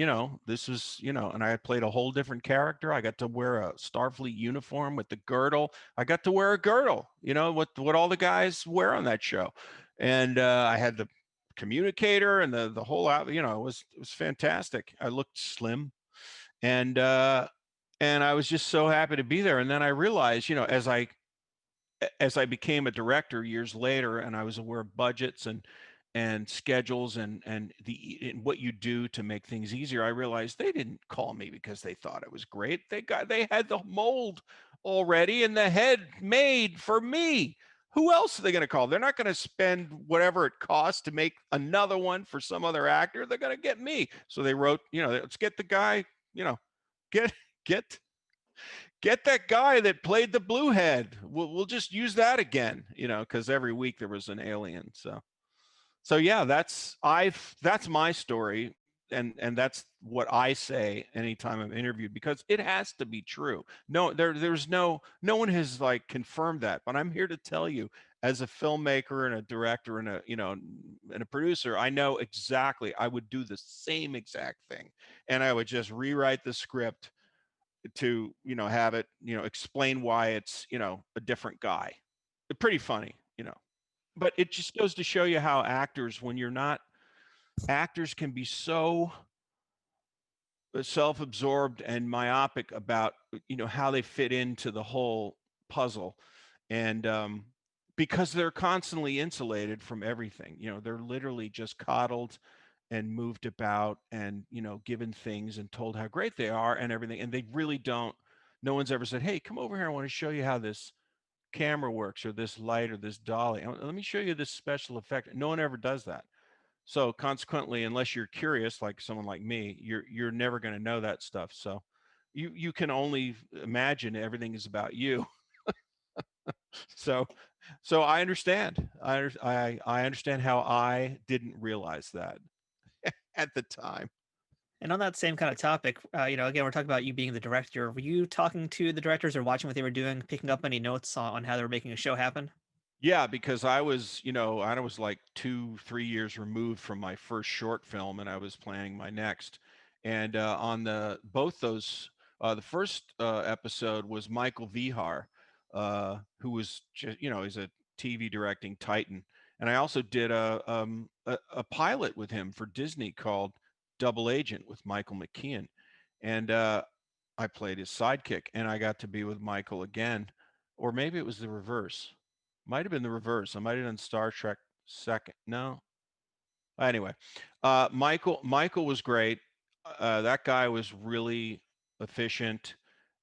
this was, and I had played a whole different character. I got to wear a Starfleet uniform with the girdle. I got to wear a girdle, what all the guys wear on that show. And I had the communicator and the whole it was fantastic. I looked slim, and I was just so happy to be there. And then I realized, as I became a director years later, and I was aware of budgets and schedules and what you do to make things easier, I realized they didn't call me because they thought it was great. They had the mold already and the head made for me. Who else are they going to call? They're not going to spend whatever it costs to make another one for some other actor. They're going to get me. So they wrote, let's get the guy, get get get that guy that played the blue head. We'll just use that again, because every week there was an alien. So yeah, that's my story, and that's what I say anytime I'm interviewed, because it has to be true. No, there's no one has like confirmed that, but I'm here to tell you, as a filmmaker and a director and a producer, I know exactly. I would do the same exact thing, and I would just rewrite the script to have it explain why it's a different guy. Pretty funny. But it just goes to show you how actors, when you're not, actors can be so self-absorbed and myopic about how they fit into the whole puzzle, and because they're constantly insulated from everything. They're literally just coddled and moved about and given things and told how great they are and everything, and they really don't. No one's ever said, hey, come over here, I want to show you how this camera works, or this light, or this dolly. Let me show you this special effect. No one ever does that. So consequently, unless you're curious, like someone like me, you're never going to know that stuff. So you can only imagine everything is about you. So I understand. I understand how I didn't realize that at the time.
And on that same kind of topic, again, we're talking about you being the director. Were you talking to the directors or watching what they were doing, picking up any notes on how they were making a show happen?
Yeah, because I was, I was like 2-3 years removed from my first short film, and I was planning my next. And on both those, the first episode was Michael Vihar, who was just, he's a TV directing titan. And I also did a pilot with him for Disney called Double Agent with Michael McKean, and I played his sidekick, and I got to be with Michael again, or maybe it was the reverse. Might have been the reverse. I might have done Star Trek second. No. Anyway, Michael was great. That guy was really efficient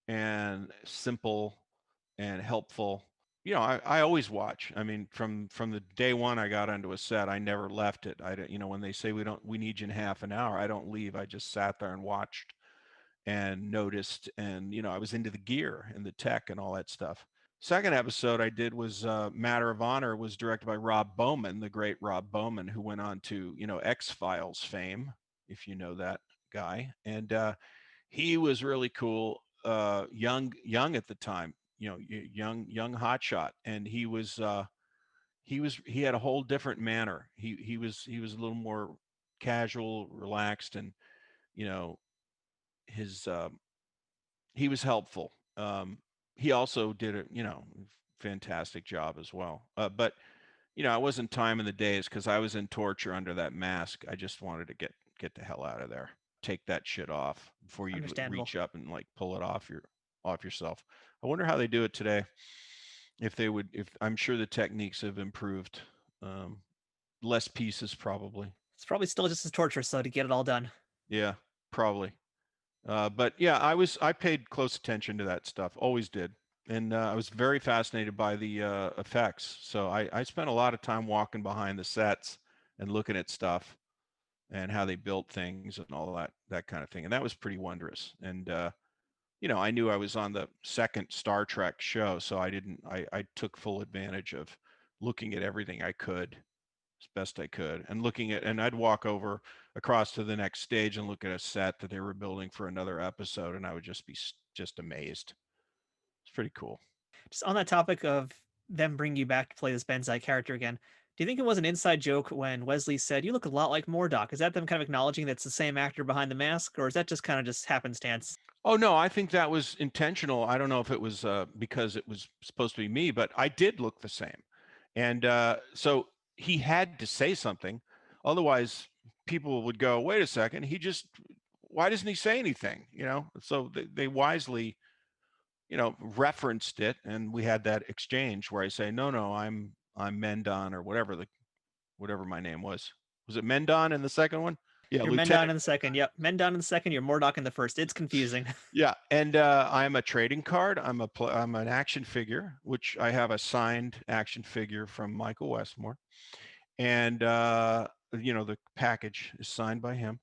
and simple and helpful. I always watch. I mean, from the day one I got onto a set, I never left it. When they say we need you in half an hour, I don't leave. I just sat there and watched and noticed, and I was into the gear and the tech and all that stuff. Second episode I did was Matter of Honor, was directed by Rob Bowman, the great Rob Bowman, who went on to X-Files fame, if you know that guy. And he was really cool, young at the time, young hotshot, and he had a whole different manner. He was a little more casual, relaxed, and you know his he was helpful. He also did a fantastic job as well. But I wasn't timing the days because I was in torture under that mask. I just wanted to get the hell out of there. Take that shit off before you
Understandable.
reach up and like pull it off yourself. I wonder how they do it today. If I'm sure the techniques have improved. Less pieces probably.
It's probably still just as torturous, though, to get it all done.
Yeah, probably. But yeah, I paid close attention to that stuff. Always did. And I was very fascinated by the effects. So I spent a lot of time walking behind the sets and looking at stuff and how they built things and all that kind of thing. And that was pretty wondrous. And I knew I was on the second Star Trek show, so I took full advantage of looking at everything I could as best I could, and I'd walk over across to the next stage and look at a set that they were building for another episode, and I would just be just amazed. It's pretty cool.
Just on that topic of them bringing you back to play this Benzite character again, do you think it was an inside joke when Wesley said, "You look a lot like Mordock"? Is that them kind of acknowledging that's the same actor behind the mask, or is that just kind of just happenstance?
Oh no, I think that was intentional. I don't know if it was because it was supposed to be me, but I did look the same, and so he had to say something. Otherwise, people would go, wait a second, why doesn't he say anything? So they wisely, referenced it, and we had that exchange where I say, no, I'm Mendon, or whatever my name was. Was it Mendon in the second one? Yeah,
You're Mendon
Lieutenant.
in the second. Yep, Mendon in the second. You're Mordock in the first. It's confusing.
Yeah, and I'm a trading card. I'm an action figure, which I have a signed action figure from Michael Westmore, and the package is signed by him.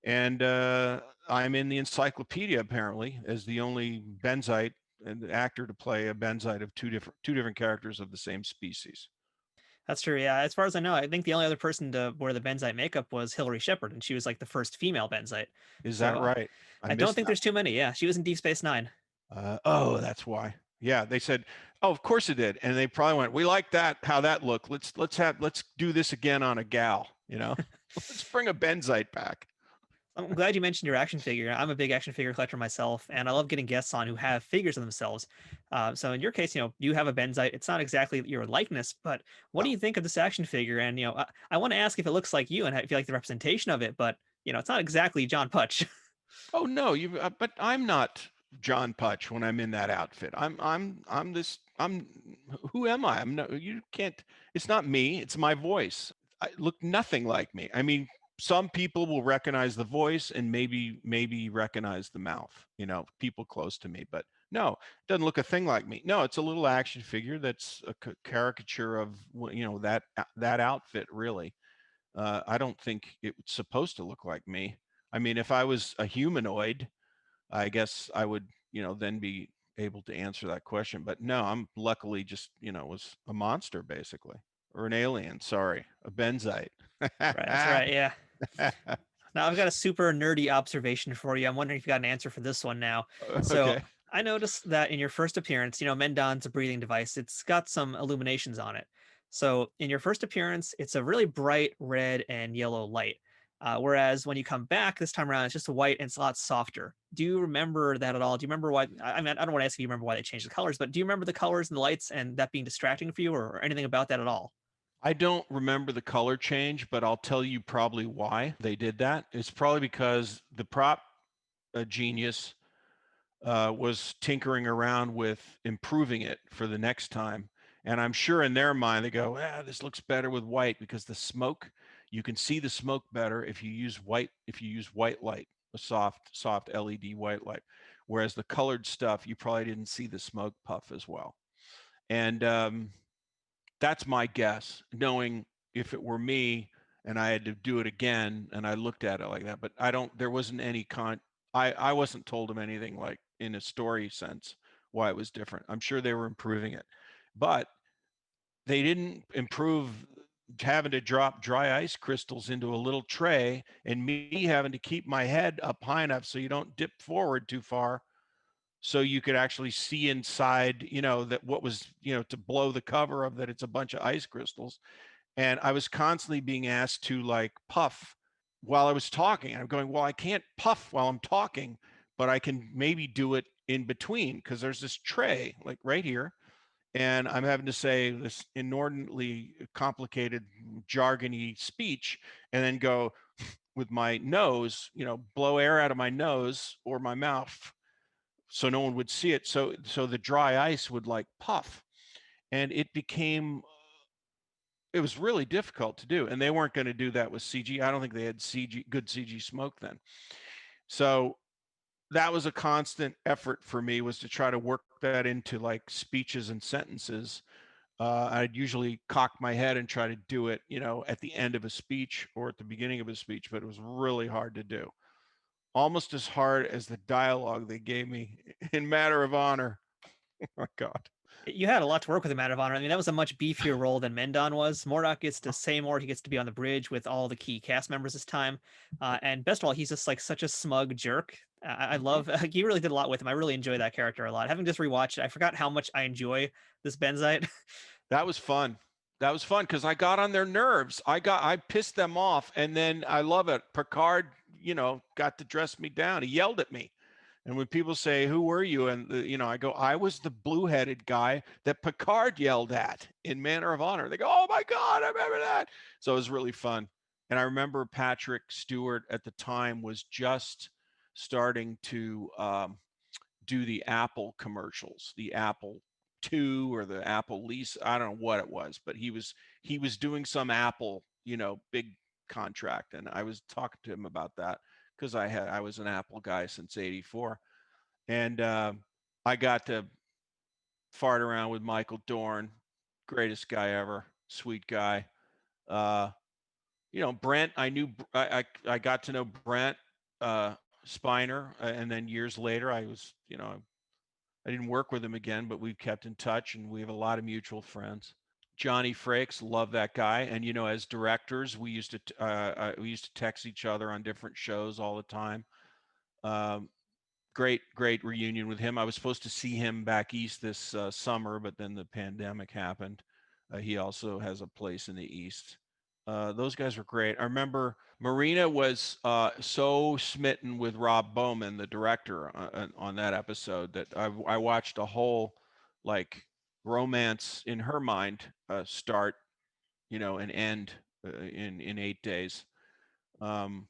And I'm in the encyclopedia apparently as the only Benzite and the actor to play a Benzite of two different characters of the same species.
That's true. Yeah, as far as I know, I think the only other person to wear the Benzite makeup was Hillary Shepard, and she was like the first female Benzite.
Is
So
that right? I
I don't
missed
think
that.
there's too many. Yeah, she was in Deep Space Nine.
Oh, that's why. Yeah, they said, "Oh, of course it did," and they probably went, "We like that, how that looked. Let's do this again on a gal. Let's bring a Benzite back."
I'm glad you mentioned your action figure. I'm a big action figure collector myself, and I love getting guests on who have figures of themselves. So in your case, you have a Benzite. It's not exactly your likeness, but what do
No.
you think of this action figure? And I want to ask if it looks like you and if you like the representation of it, but it's not exactly John Putch.
Oh no, but I'm not John Putch when I'm in that outfit. I'm this. I'm. Who am I? I'm no. You can't. It's not me. It's my voice. I look nothing like me. I mean, some people will recognize the voice and maybe recognize the mouth. People close to me, but no, it doesn't look a thing like me. No, it's a little action figure that's a caricature of that outfit. Really, I don't think it's supposed to look like me. I mean, if I was a humanoid, I guess I would, then be able to answer that question. But no, I'm luckily just, was a monster basically, or an alien. Sorry, a Benzite.
Right, that's right. Yeah. Now, I've got a super nerdy observation for you. I'm wondering if you got an answer for this one now. So,
Okay.
I noticed that in your first appearance, Mendon's a breathing device. It's got some illuminations on it. So, in your first appearance, it's a really bright red and yellow light. Whereas when you come back this time around, it's just a white and it's a lot softer. Do you remember that at all? Do you remember why? I mean, I don't want to ask if you remember why they changed the colors, but do you remember the colors and the lights and that being distracting for you or anything about that at all?
I don't remember the color change, but I'll tell you probably why they did that. It's probably because the prop genius was tinkering around with improving it for the next time. And I'm sure in their mind, they go, this looks better with white because the smoke, you can see the smoke better if you use white light, a soft LED white light. Whereas the colored stuff, you probably didn't see the smoke puff as well. And that's my guess, knowing if it were me and I had to do it again and I looked at it like that. But there wasn't any I wasn't told them anything like in a story sense why it was different. I'm sure they were improving it, but they didn't improve having to drop dry ice crystals into a little tray and me having to keep my head up high enough so you don't dip forward too far so you could actually see inside, that what was, to blow the cover of that it's a bunch of ice crystals. And I was constantly being asked to like puff while I was talking. I'm going, well, I can't puff while I'm talking, but I can maybe do it in between because there's this tray like right here. And I'm having to say this inordinately complicated, jargony speech and then go with my nose, blow air out of my nose or my mouth so no one would see it. So the dry ice would like puff. And it was really difficult to do. And they weren't going to do that with CG. I don't think they had good CG smoke then. So that was a constant effort for me, was to try to work that into like speeches and sentences. I'd usually cock my head and try to do it, at the end of a speech or at the beginning of a speech, but it was really hard to do. Almost as hard as the dialogue they gave me in Matter of Honor. Oh my God.
You had a lot to work with in Matter of Honor. I mean, that was a much beefier role than Mendon was. Mordock gets to say more. He gets to be on the bridge with all the key cast members this time. And best of all, he's just like such a smug jerk. I love, he really did a lot with him. I really enjoy that character a lot. Having just rewatched it, I forgot how much I enjoy this Benzite.
That was fun. That was fun because I got on their nerves. I pissed them off, and then I love it. Picard, got to dress me down. He yelled at me, and when people say, "Who were you?" and I go, "I was the blue-headed guy that Picard yelled at in Manner of Honor." They go, "Oh my God, I remember that." So it was really fun. And I remember Patrick Stewart at the time was just starting to do the Apple commercials, the Apple II or the Apple lease. I don't know what it was, but he was doing some Apple, big contract, and I was talking to him about that because I was an Apple guy since '84, and I got to fart around with Michael Dorn, greatest guy ever, sweet guy. Uh, Brent, I got to know Brent Spiner, and then years later, I didn't work with him again, but we've kept in touch, and we have a lot of mutual friends. Johnny Frakes, love that guy, and as directors, we used to text each other on different shows all the time. Um, great reunion with him. I was supposed to see him back east this summer, but then the pandemic happened. He also has a place in the east. Those guys were great. I remember Marina was so smitten with Rob Bowman, the director, on that episode that I watched a whole like romance in her mind start, and end in 8 days. Um,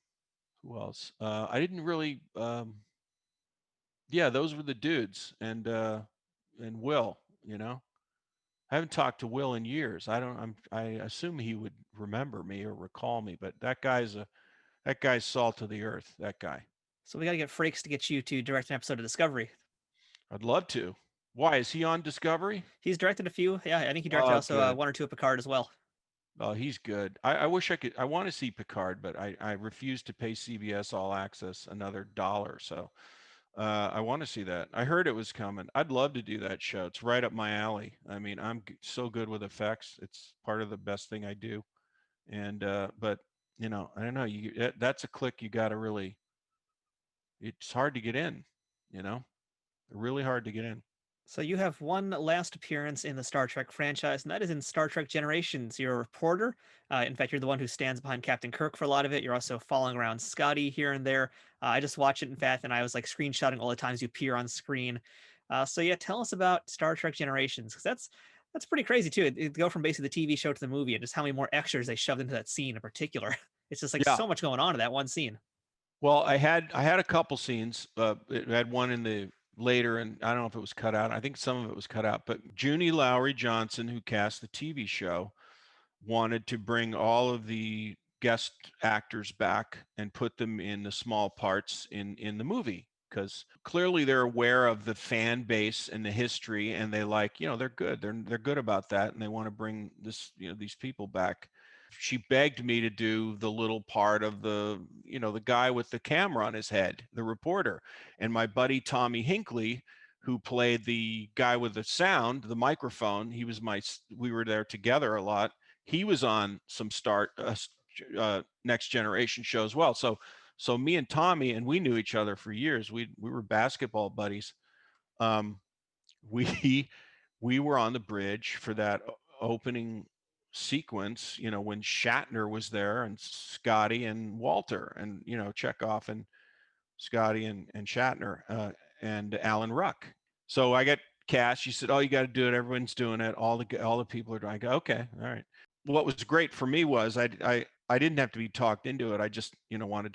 who else? I didn't really. Yeah, those were the dudes, and Will. I haven't talked to Will in years. I assume he would remember me or recall me, but that guy's salt of the earth. That guy.
So we got to get Frakes to get you to direct an episode of Discovery.
I'd love to. Why is he on Discovery?
He's directed a few. Yeah, I think he directed
Oh,
also
good.
one or two of Picard as well.
Oh, he's good. I wish I could. I want to see Picard, but I refuse to pay CBS All Access another dollar. So I want to see that. I heard it was coming. I'd love to do that show. It's right up my alley. I mean, I'm so good with effects. It's part of the best thing I do. And but I don't know. That's a click you got to really. It's hard to get in. You know, really hard to get in.
So you have one last appearance in the Star Trek franchise, and that is in Star Trek Generations. You're a reporter. In fact, you're the one who stands behind Captain Kirk for a lot of it. You're also following around Scotty here and there. I just watch it, in fact, and I was like screenshotting all the times you appear on screen. So yeah, tell us about Star Trek Generations, because that's pretty crazy too. It go from basically the TV show to the movie, and just how many more extras they shoved into that scene in particular. It's just like
Yeah.
so much going on in that one scene.
Well, I had a couple scenes. It had one in the later, and I don't know if it was cut out. I think some of it was cut out. But Junie Lowry Johnson, who cast the TV show, wanted to bring all of the guest actors back and put them in the small parts in the movie because clearly they're aware of the fan base and the history, and they they're good. They're good about that, and they want to bring these people back. She begged me to do the little part of the guy with the camera on his head, the reporter. And my buddy Tommy Hinckley, who played the guy with the sound, the microphone, we were there together a lot. He was on some Next Generation show as well. So me and Tommy, and we knew each other for years. We were basketball buddies. Um, we we were on the bridge for that opening sequence, when Shatner was there and Scotty and Walter and, Chekhov and Scotty and Shatner and Alan Ruck. So I got cast. She said, "Oh, you got to do it. Everyone's doing it. All the people are doing." I go, "Okay, all right." What was great for me was I didn't have to be talked into it. I just wanted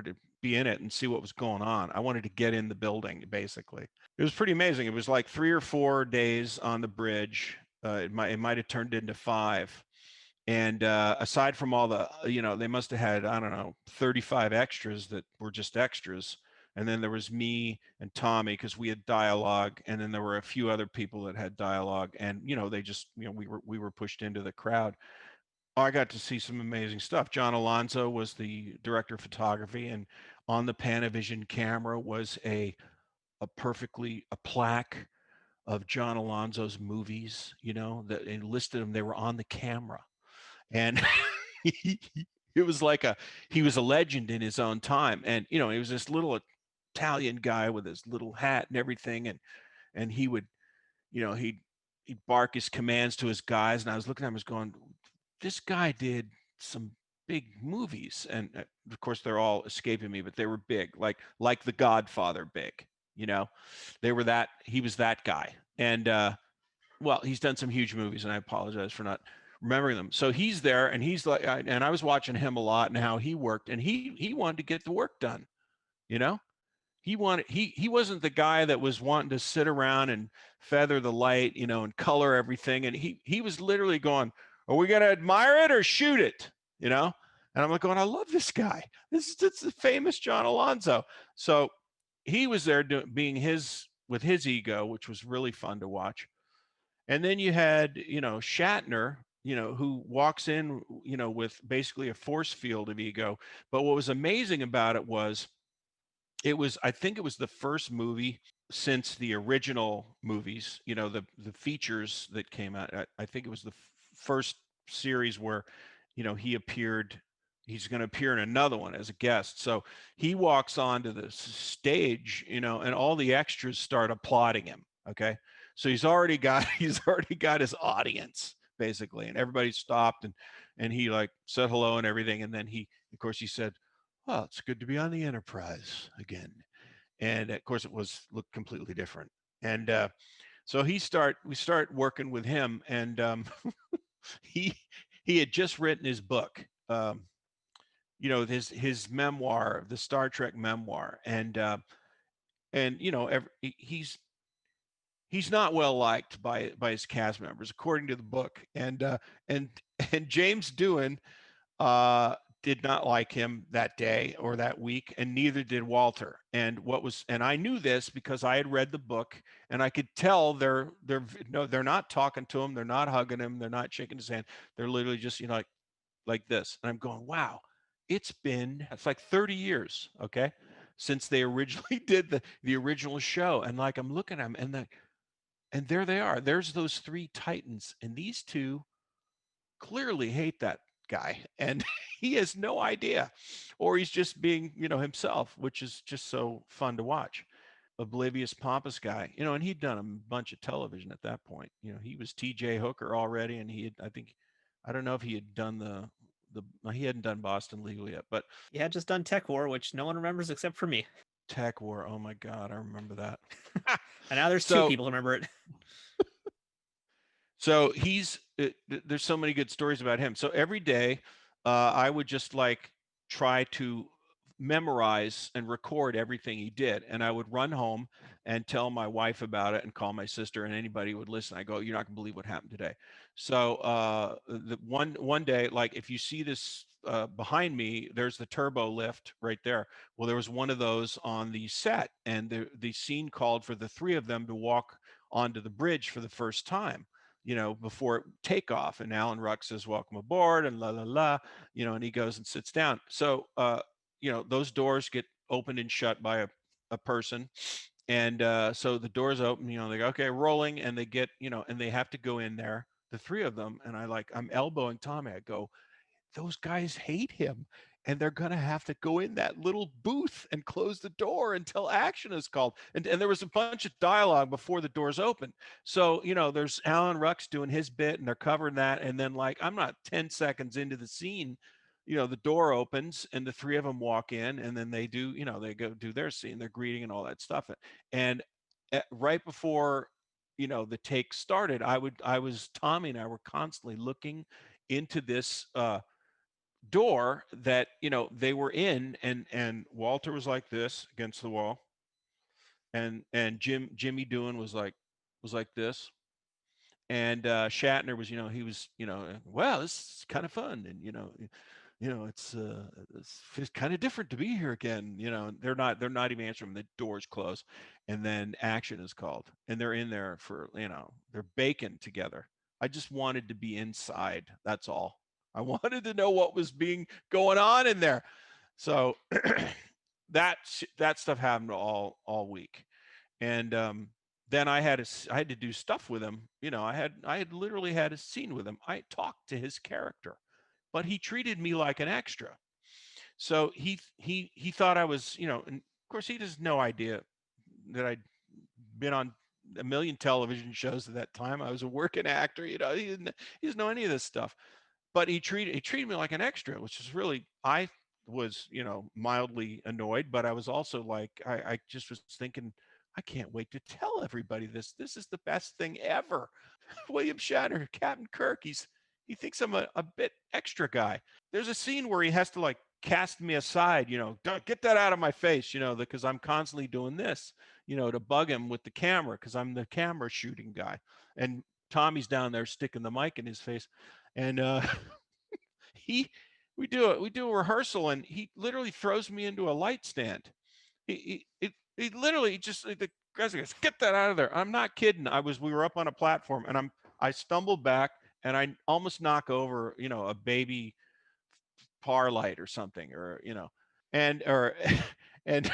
to be in it and see what was going on. I wanted to get in the building basically. It was pretty amazing. It was like 3 or 4 days on the bridge. It might have turned into 5. And aside from all the, they must have had, I don't know, 35 extras that were just extras. And then there was me and Tommy because we had dialogue, and then there were a few other people that had dialogue, and they just, we were pushed into the crowd. I got to see some amazing stuff. John Alonzo was the director of photography, and on the Panavision camera was a plaque of John Alonzo's movies, that and listed them. They were on the camera, and it was like he was a legend in his own time. And he was this little Italian guy with his little hat and everything, and he would, he'd bark his commands to his guys, and I was looking at him, I was going, this guy did some big movies, and of course they're all escaping me, but they were big, like The Godfather big. He was that guy. And well, he's done some huge movies, and I apologize for not remembering them. So he's there, and he's like, and I was watching him a lot and how he worked, and he wanted to get the work done. You know, he wasn't the guy that was wanting to sit around and feather the light, and color everything. And he was literally going, "Are we gonna admire it or shoot it?" You know. And I'm like going, "I love this guy. This is the famous John Alonzo." So he was there being his with his ego, which was really fun to watch. And then you had, Shatner, who walks in, with basically a force field of ego. But what was amazing about I think it was the first movie since the original movies, the features that came out. I think it was the first series where, he appeared. He's going to appear in another one as a guest. So he walks onto the stage, and all the extras start applauding him. Okay, so he's already got he's already got his audience basically, and everybody stopped and he like said hello and everything, and then of course, he said, "Well, it's good to be on the Enterprise again." And of course, it looked completely different. And so we start working with him, and he he had just written his book, his memoir, the Star Trek memoir, and he's not well liked by his cast members, according to the book, and and James Doohan uh, did not like him that day or that week, and neither did Walter. And I knew this because I had read the book, and I could tell they're no, they're not talking to him, they're not hugging him, they're not shaking his hand, they're literally just like this. And I'm going, wow, it's like 30 years, okay, since they originally did the original show, and like I'm looking at them, and there they are. There's those three titans, and these two clearly hate that guy, and he has no idea, or he's just being himself, which is just so fun to watch. Oblivious pompous guy, and he'd done a bunch of television at that point. He was TJ Hooker already, and I don't know if he had done he hadn't done Boston Legal yet, but
He had just done Tech War, which no one remembers except for me.
Tech War, oh my god, I remember that.
And now there's two
so
people who remember it.
So there's so many good stories about him. So every day, I would just like try to memorize and record everything he did, and I would run home and tell my wife about it, and call my sister, and anybody would listen. I go, "You're not gonna believe what happened today." So the one day, like if you see this behind me, there's the turbo lift right there. Well, there was one of those on the set, and the scene called for the three of them to walk onto the bridge for the first time, before takeoff. And Alan Ruck says, "Welcome aboard," and la la la, and he goes and sits down. So, those doors get opened and shut by a person. And so the doors open, they go, "Okay, rolling," and they get, and they have to go in there, the three of them. And I'm elbowing Tommy. I go, "Those guys hate him, and they're going to have to go in that little booth and close the door until action is called." And there was a bunch of dialogue before the doors open. So, there's Alan Ruck's doing his bit, and they're covering that. And then, like, I'm not 10 seconds into the scene, the door opens and the three of them walk in, and then they go do their scene, their greeting and all that stuff. And right before, the take started, Tommy and I were constantly looking into this door that they were in, and Walter was like this against the wall, and Jimmy Doohan was like this, and Shatner was, he was, "Well, this is kind of fun, and it's kind of different to be here again." They're not even answering. The doors close, and then action is called, and they're in there for, they're baking together. I just wanted to be inside. That's all. I wanted to know what was being going on in there. So that stuff happened all week. And then I had to do stuff with him. I had literally had a scene with him. I talked to his character, but he treated me like an extra. So he thought I was, and of course he has no idea that I'd been on a million television shows at that time. I was a working actor. He doesn't know any of this stuff. But he treated me like an extra, which is really, I was, mildly annoyed, but I was also like, I just was thinking, I can't wait to tell everybody this. This is the best thing ever. William Shatner, Captain Kirk, he thinks I'm a bit extra guy. There's a scene where he has to like cast me aside, don't get that out of my face, because I'm constantly doing this, to bug him with the camera because I'm the camera shooting guy. And Tommy's down there sticking the mic in his face. And he we do a rehearsal and he literally throws me into a light stand. He literally just the guy goes, get that out of there. I'm not kidding. We were up on a platform and I stumbled back and I almost knock over, a baby par light or something, or and or and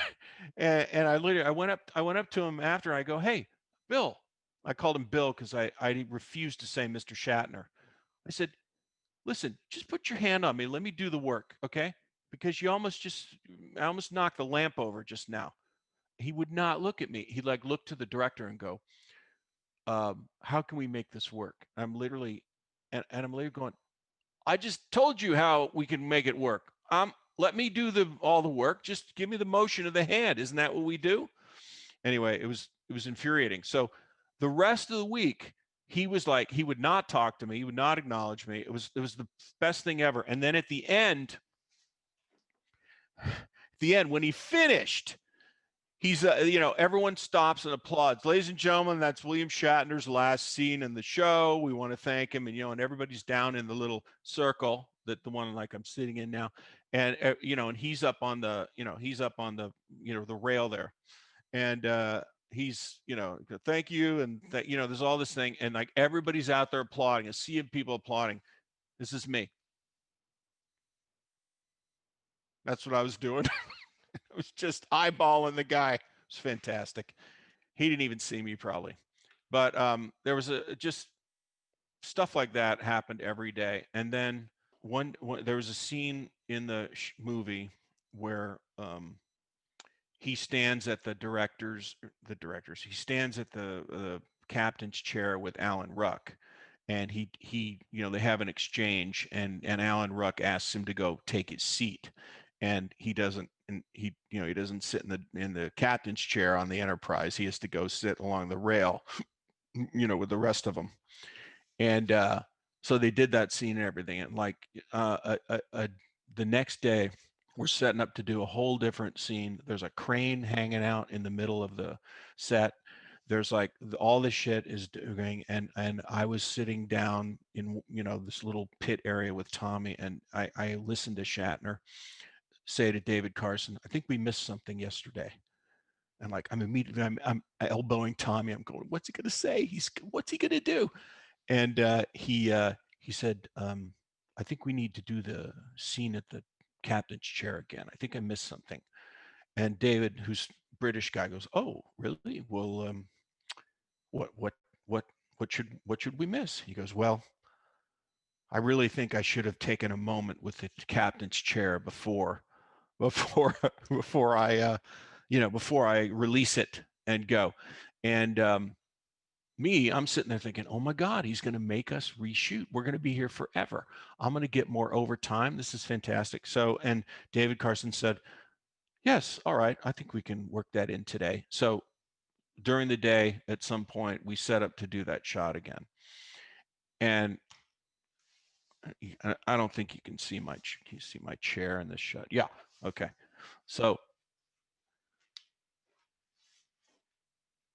and I went up to him after. I go, hey, Bill. I called him Bill because I refused to say Mr. Shatner. I said, listen, just put your hand on me. Let me do the work, okay? Because I almost knocked the lamp over just now. He would not look at me. He'd like look to the director and go, how can we make this work? I'm literally, and I'm literally going, I just told you how we can make it work. Let me do all the work. Just give me the motion of the hand. Isn't that what we do? Anyway, it was infuriating. So the rest of the week, he was like, he would not talk to me. He would not acknowledge me. It was the best thing ever. And then at the end, when he finished, he's, everyone stops and applauds. Ladies and gentlemen, that's William Shatner's last scene in the show. We want to thank him. And everybody's down in the little circle, that the one like I'm sitting in now. And, and he's up on the, the rail there. And he's, thank you. And, there's all this thing. And like everybody's out there applauding, a sea of people applauding. This is me. That's what I was doing. I was just eyeballing the guy. It was fantastic. He didn't even see me probably. But there was just stuff like that happened every day. And then one there was a scene in the movie where he stands at the directors. He stands at the captain's chair with Alan Ruck, and he they have an exchange, and Alan Ruck asks him to go take his seat, and he doesn't. And he doesn't sit in the captain's chair on the Enterprise. He has to go sit along the rail, with the rest of them. And so they did that scene and everything. And like the next day, we're setting up to do a whole different scene. There's a crane hanging out in the middle of the set. There's like all this shit is doing, and I was sitting down in this little pit area with Tommy, and I listened to Shatner say to David Carson, I think we missed something yesterday. And like I'm elbowing Tommy. I'm going, what's he gonna say? What's he gonna do? And he said, I think we need to do the scene at the captain's chair again. I think I missed something. And David, who's British guy, goes, oh, really? Well, what should we miss? He goes, well, I really think I should have taken a moment with the captain's chair before I before I release it and go. And I'm sitting there thinking, oh my God, he's going to make us reshoot. We're going to be here forever. I'm going to get more overtime. This is fantastic. So, and David Carson said, yes, all right, I think we can work that in today. So during the day, at some point, we set up to do that shot again. And I don't think you can see my chair in this shot. Yeah. Okay. So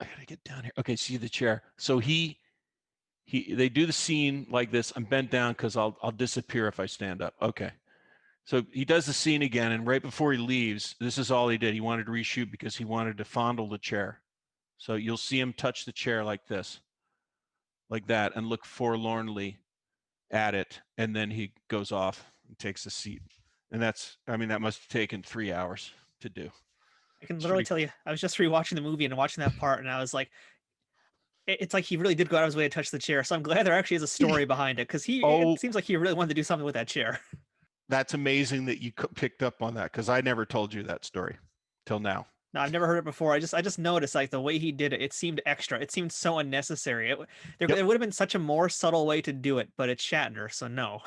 I gotta get down here. Okay, see the chair. So they do the scene like this. I'm bent down because I'll disappear if I stand up. Okay. So he does the scene again, and right before he leaves, this is all he did. He wanted to reshoot because he wanted to fondle the chair. So you'll see him touch the chair like this, like that, and look forlornly at it, and then he goes off and takes a seat. And that must have taken 3 hours to do.
I can literally tell you, I was just rewatching the movie and watching that part, and I was like, it's like he really did go out of his way to touch the chair. So I'm glad there actually is a story behind it, because it seems like he really wanted to do something with that chair.
That's amazing that you picked up on that, because I never told you that story till now.
No, I've never heard it before. I just noticed like the way he did it. It seemed extra. It seemed so unnecessary. There would have been such a more subtle way to do it, but it's Shatner, so no.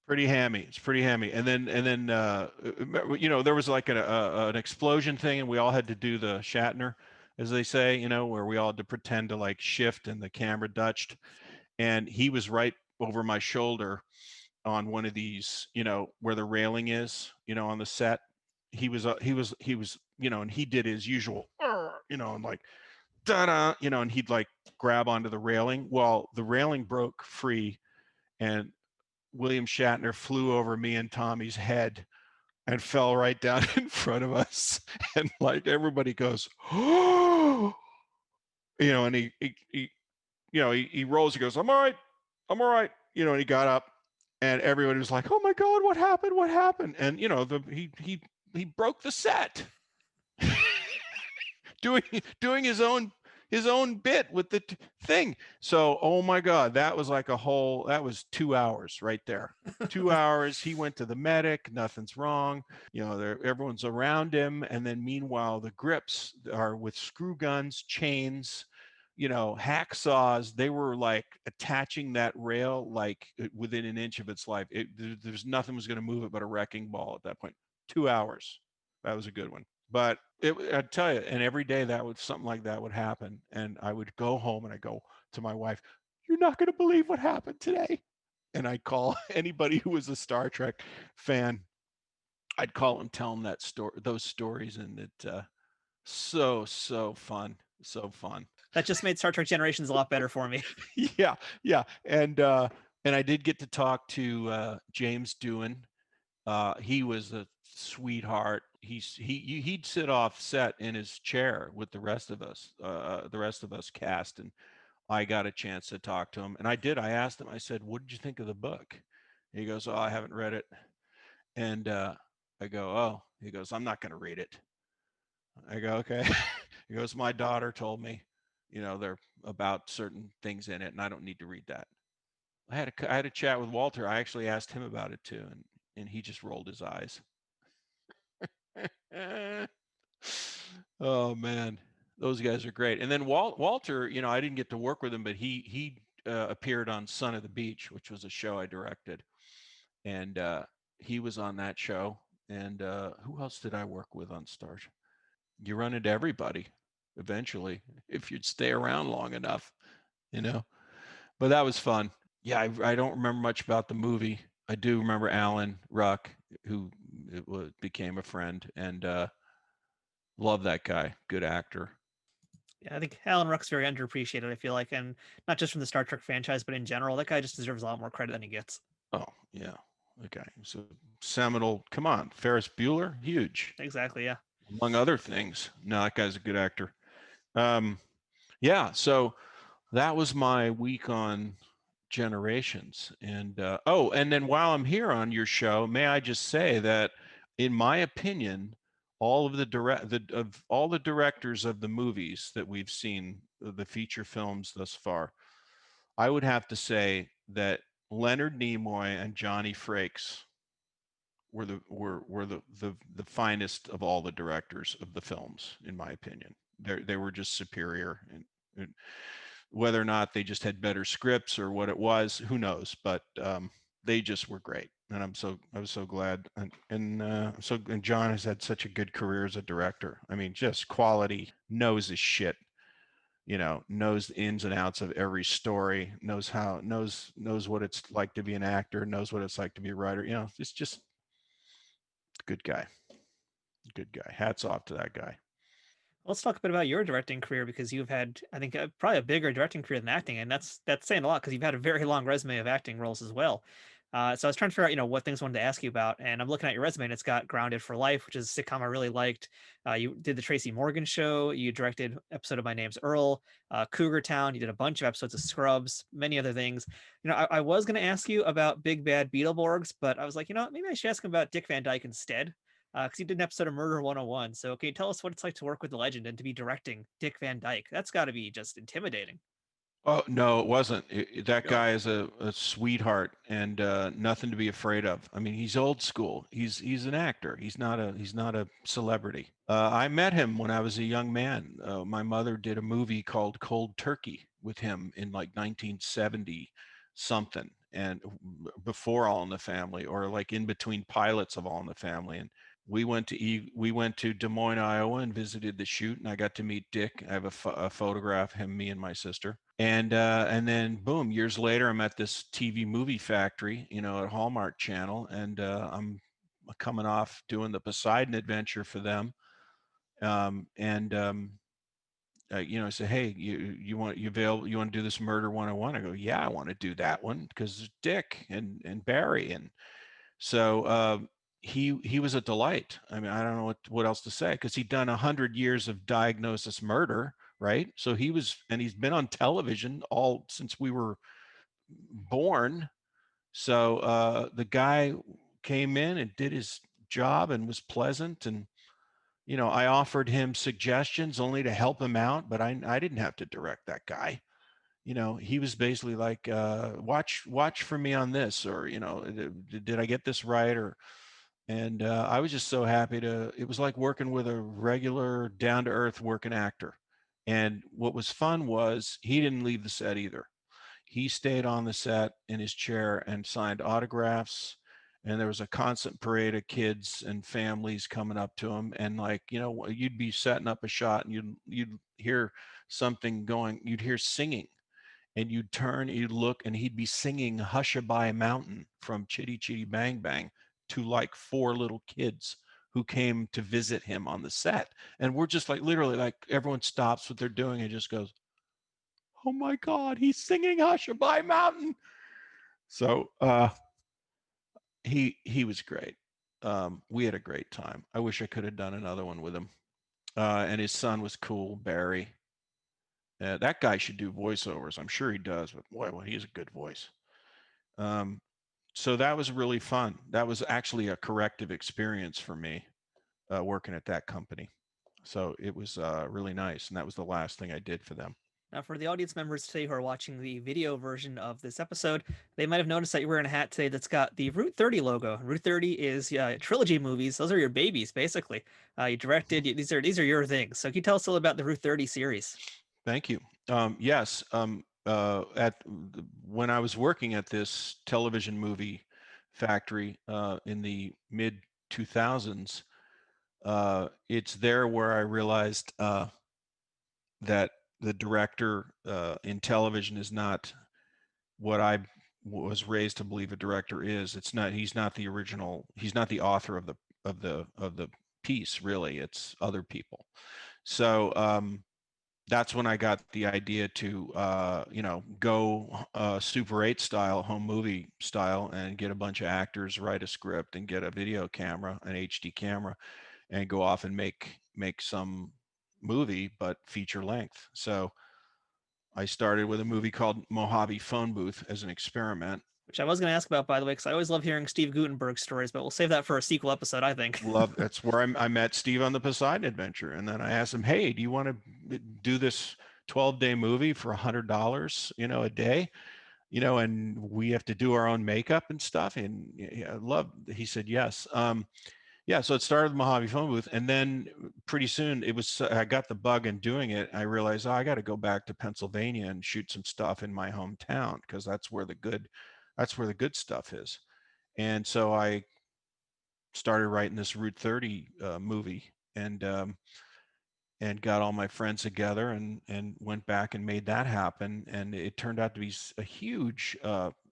Pretty hammy. It's pretty hammy. And then there was like an explosion thing, and we all had to do the Shatner, as they say, where we all had to pretend to like shift and the camera dutched, and he was right over my shoulder on one of these, where the railing is, on the set. He was, and he did his usual, and like, da-da, and he'd like grab onto the railing. Well, the railing broke free, and William Shatner flew over me and Tommy's head and fell right down in front of us. And like everybody goes, oh, and he rolls, he goes, I'm all right. I'm all right. And he got up, and everybody was like, oh my God, what happened? What happened? And he broke the set. doing his own bit with the thing. So, oh my God, that was like that was 2 hours right there. 2 hours. He went to the medic, nothing's wrong. Everyone's around him. And then meanwhile, the grips are with screw guns, chains, hacksaws. They were like attaching that rail like within an inch of its life. There's nothing was going to move it but a wrecking ball at that point. 2 hours. That was a good one. But I'd tell you, and every day something like that would happen. And I would go home and I go to my wife, you're not going to believe what happened today. And I call anybody who was a Star Trek fan. I'd call them, tell them those stories. And it, so fun. So fun.
That just made Star Trek Generations a lot better for me.
Yeah. And I did get to talk to James Doohan. He was a sweetheart. He'd sit off set in his chair with the rest of us cast, and I got a chance to talk to him. And I asked him, I said, what did you think of the book? And he goes, oh, I haven't read it. And I go, oh. He goes, I'm not going to read it. I go, okay. He goes, my daughter told me, they're about certain things in it, and I don't need to read that. I had a chat with Walter. I actually asked him about it too, and he just rolled his eyes. Oh man, those guys are great. And then Walter, I didn't get to work with him, but he appeared on Son of the Beach, which was a show I directed, and he was on that show. And who else did I work with on Star Trek? You run into everybody eventually if you'd stay around long enough, But that was fun. Yeah, I don't remember much about the movie. I do remember Alan Ruck, who became a friend, and love that guy. Good actor.
Yeah, I think Alan Ruck's very underappreciated, I feel like, and not just from the Star Trek franchise, but in general. That guy just deserves a lot more credit than he gets.
Oh, yeah. Okay. So seminal, come on. Ferris Bueller, huge.
Exactly, yeah.
Among other things. No, that guy's a good actor. Yeah, so that was my week on Generations. And and then while I'm here on your show, may I just say that in my opinion, all of all the directors of the movies that we've seen, the feature films thus far, I would have to say that Leonard Nimoy and Johnny Frakes were the finest of all the directors of the films, in my opinion. They were just superior, and whether or not they just had better scripts or what it was, who knows? But they just were great, and I was so glad. And John has had such a good career as a director. I mean, just quality, knows his shit. Knows the ins and outs of every story. Knows what it's like to be an actor. Knows what it's like to be a writer. It's just good guy. Good guy. Hats off to that guy.
Let's talk a bit about your directing career, because you've had, I think, probably a bigger directing career than acting, and that's saying a lot because you've had a very long resume of acting roles as well. So I was trying to figure out, what things I wanted to ask you about, and I'm looking at your resume, and it's got Grounded for Life, which is a sitcom I really liked. You did the Tracy Morgan Show. You directed an episode of My Name's Earl, Cougar Town. You did a bunch of episodes of Scrubs, many other things. I was going to ask you about Big Bad Beetleborgs, but I was like, maybe I should ask him about Dick Van Dyke instead, because he did an episode of Murder 101. So can you tell us what it's like to work with the legend and to be directing Dick Van Dyke? That's got to be just intimidating.
Oh no, it wasn't. That
Really?
guy is a sweetheart and nothing to be afraid of. I mean, he's old school. He's an actor. He's not a celebrity. I met him when I was a young man. My mother did a movie called Cold Turkey with him in like 1970 something, and before All in the Family, or like in between pilots of All in the Family. And we went to Des Moines, Iowa, and visited the shoot, and I got to meet Dick. I have a photograph of him, me and my sister, and then boom, years later, I'm at this TV movie factory, at Hallmark Channel, and I'm coming off doing the Poseidon Adventure for them, and I say, hey, you want to do this Murder 101? I go, yeah, I want to do that one because Dick and Barry, and so he was a delight. I mean, I don't know what else to say because he'd done 100 years of diagnosis murder, right? So he's been on television all since we were born. So the guy came in and did his job and was pleasant, and I offered him suggestions only to help him out, but I didn't have to direct that guy. He was basically like, watch for me on this, or did I get this right, or and I was just so happy it was like working with a regular down to earth working actor. And what was fun was he didn't leave the set either. He stayed on the set in his chair and signed autographs. And there was a constant parade of kids and families coming up to him. And like, you'd be setting up a shot and you'd hear something going, you'd hear singing, and you'd turn, you'd look, and he'd be singing Hushabye Mountain from Chitty Chitty Bang Bang to like 4 little kids who came to visit him on the set. And we're just like, literally, like, everyone stops what they're doing and just goes, oh my God, he's singing Hushabye Mountain. So he was great. We had a great time. I wish I could have done another one with him. And his son was cool, Barry. That guy should do voiceovers. I'm sure he does, but boy, well, he's a good voice. So that was really fun. That was actually a corrective experience for me, working at that company. So it was really nice, and that was the last thing I did for them.
Now, for the audience members today who are watching the video version of this episode, they might have noticed that you're wearing a hat today that's got the Route 30 logo. Route 30 is trilogy movies. Those are your babies, basically. You directed, these are your things. So can you tell us a little about the Route 30 series?
Thank you. Yes, when I was working at this television movie factory in the mid 2000s, it's there where I realized that the director in television is not what I was raised to believe a director is. It's not. He's not the original. He's not the author of the piece. Really, it's other people. So that's when I got the idea to go Super 8 style, home movie style, and get a bunch of actors, write a script, and get a video camera, an HD camera, and go off and make some movie, but feature length. So I started with a movie called Mojave Phone Booth as an experiment.
Which I was going to ask about, by the way, because I always love hearing Steve Guttenberg stories, but we'll save that for a sequel episode, I think.
That's where I met Steve on the Poseidon Adventure, and then I asked him, "Hey, do you want to do this 12-day movie for $100, a day?" And we have to do our own makeup and stuff. And he said yes. Yeah, so it started with Mojave Phone Booth, and then pretty soon I got the bug in doing it. I realized, I got to go back to Pennsylvania and shoot some stuff in my hometown, because that's where the good stuff is. And so I started writing this Route 30 movie, and got all my friends together and went back and made that happen. And it turned out to be a huge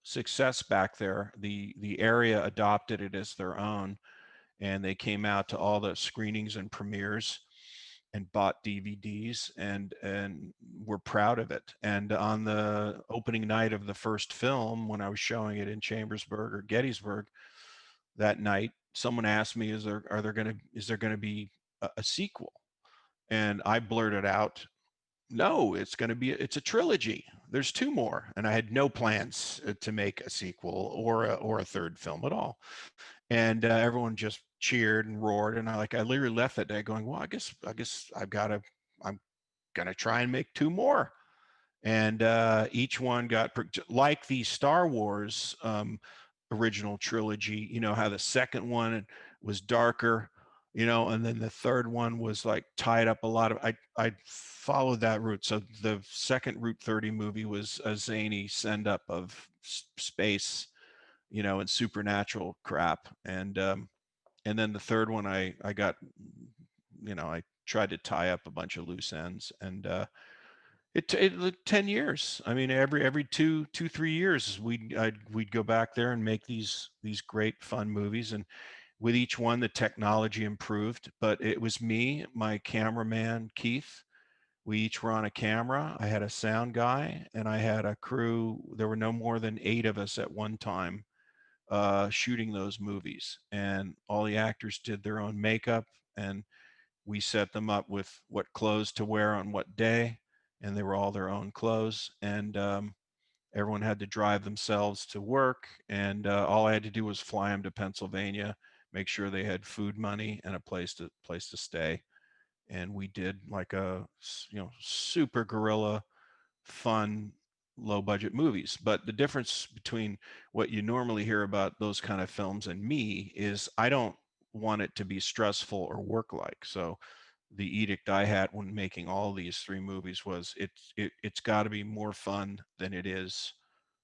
success back there. The area adopted it as their own, and they came out to all the screenings and premieres and bought DVDs, and were proud of it. And on the opening night of the first film, when I was showing it in Chambersburg or Gettysburg that night, someone asked me, is there going to be a sequel? And I blurted out, no, it's a trilogy. There's 2 more. And I had no plans to make a sequel or a third film at all. And everyone just cheered and roared. And I literally left that day going, well, I guess I'm going to try and make 2 more. And each one got, like the Star Wars original trilogy, how the second one was darker, and then the third one was like tied up a lot of, I followed that route. So the second Route 30 movie was a zany send up of space, and supernatural crap. And And then the third one, I got, I tried to tie up a bunch of loose ends, and it 10 years. I mean, every 3 years, we'd go back there and make these great fun movies. And with each one, the technology improved. But it was me, my cameraman Keith. We each were on a camera. I had a sound guy, and I had a crew. There were no more than 8 of us at one time shooting those movies, and all the actors did their own makeup, and we set them up with what clothes to wear on what day, and they were all their own clothes, and everyone had to drive themselves to work, and all I had to do was fly them to Pennsylvania, make sure they had food money and a place to stay. And we did like a super guerrilla fun low budget movies. But the difference between what you normally hear about those kind of films and me is I don't want it to be stressful or work like. So the edict I had when making all these 3 movies was it's got to be more fun than it is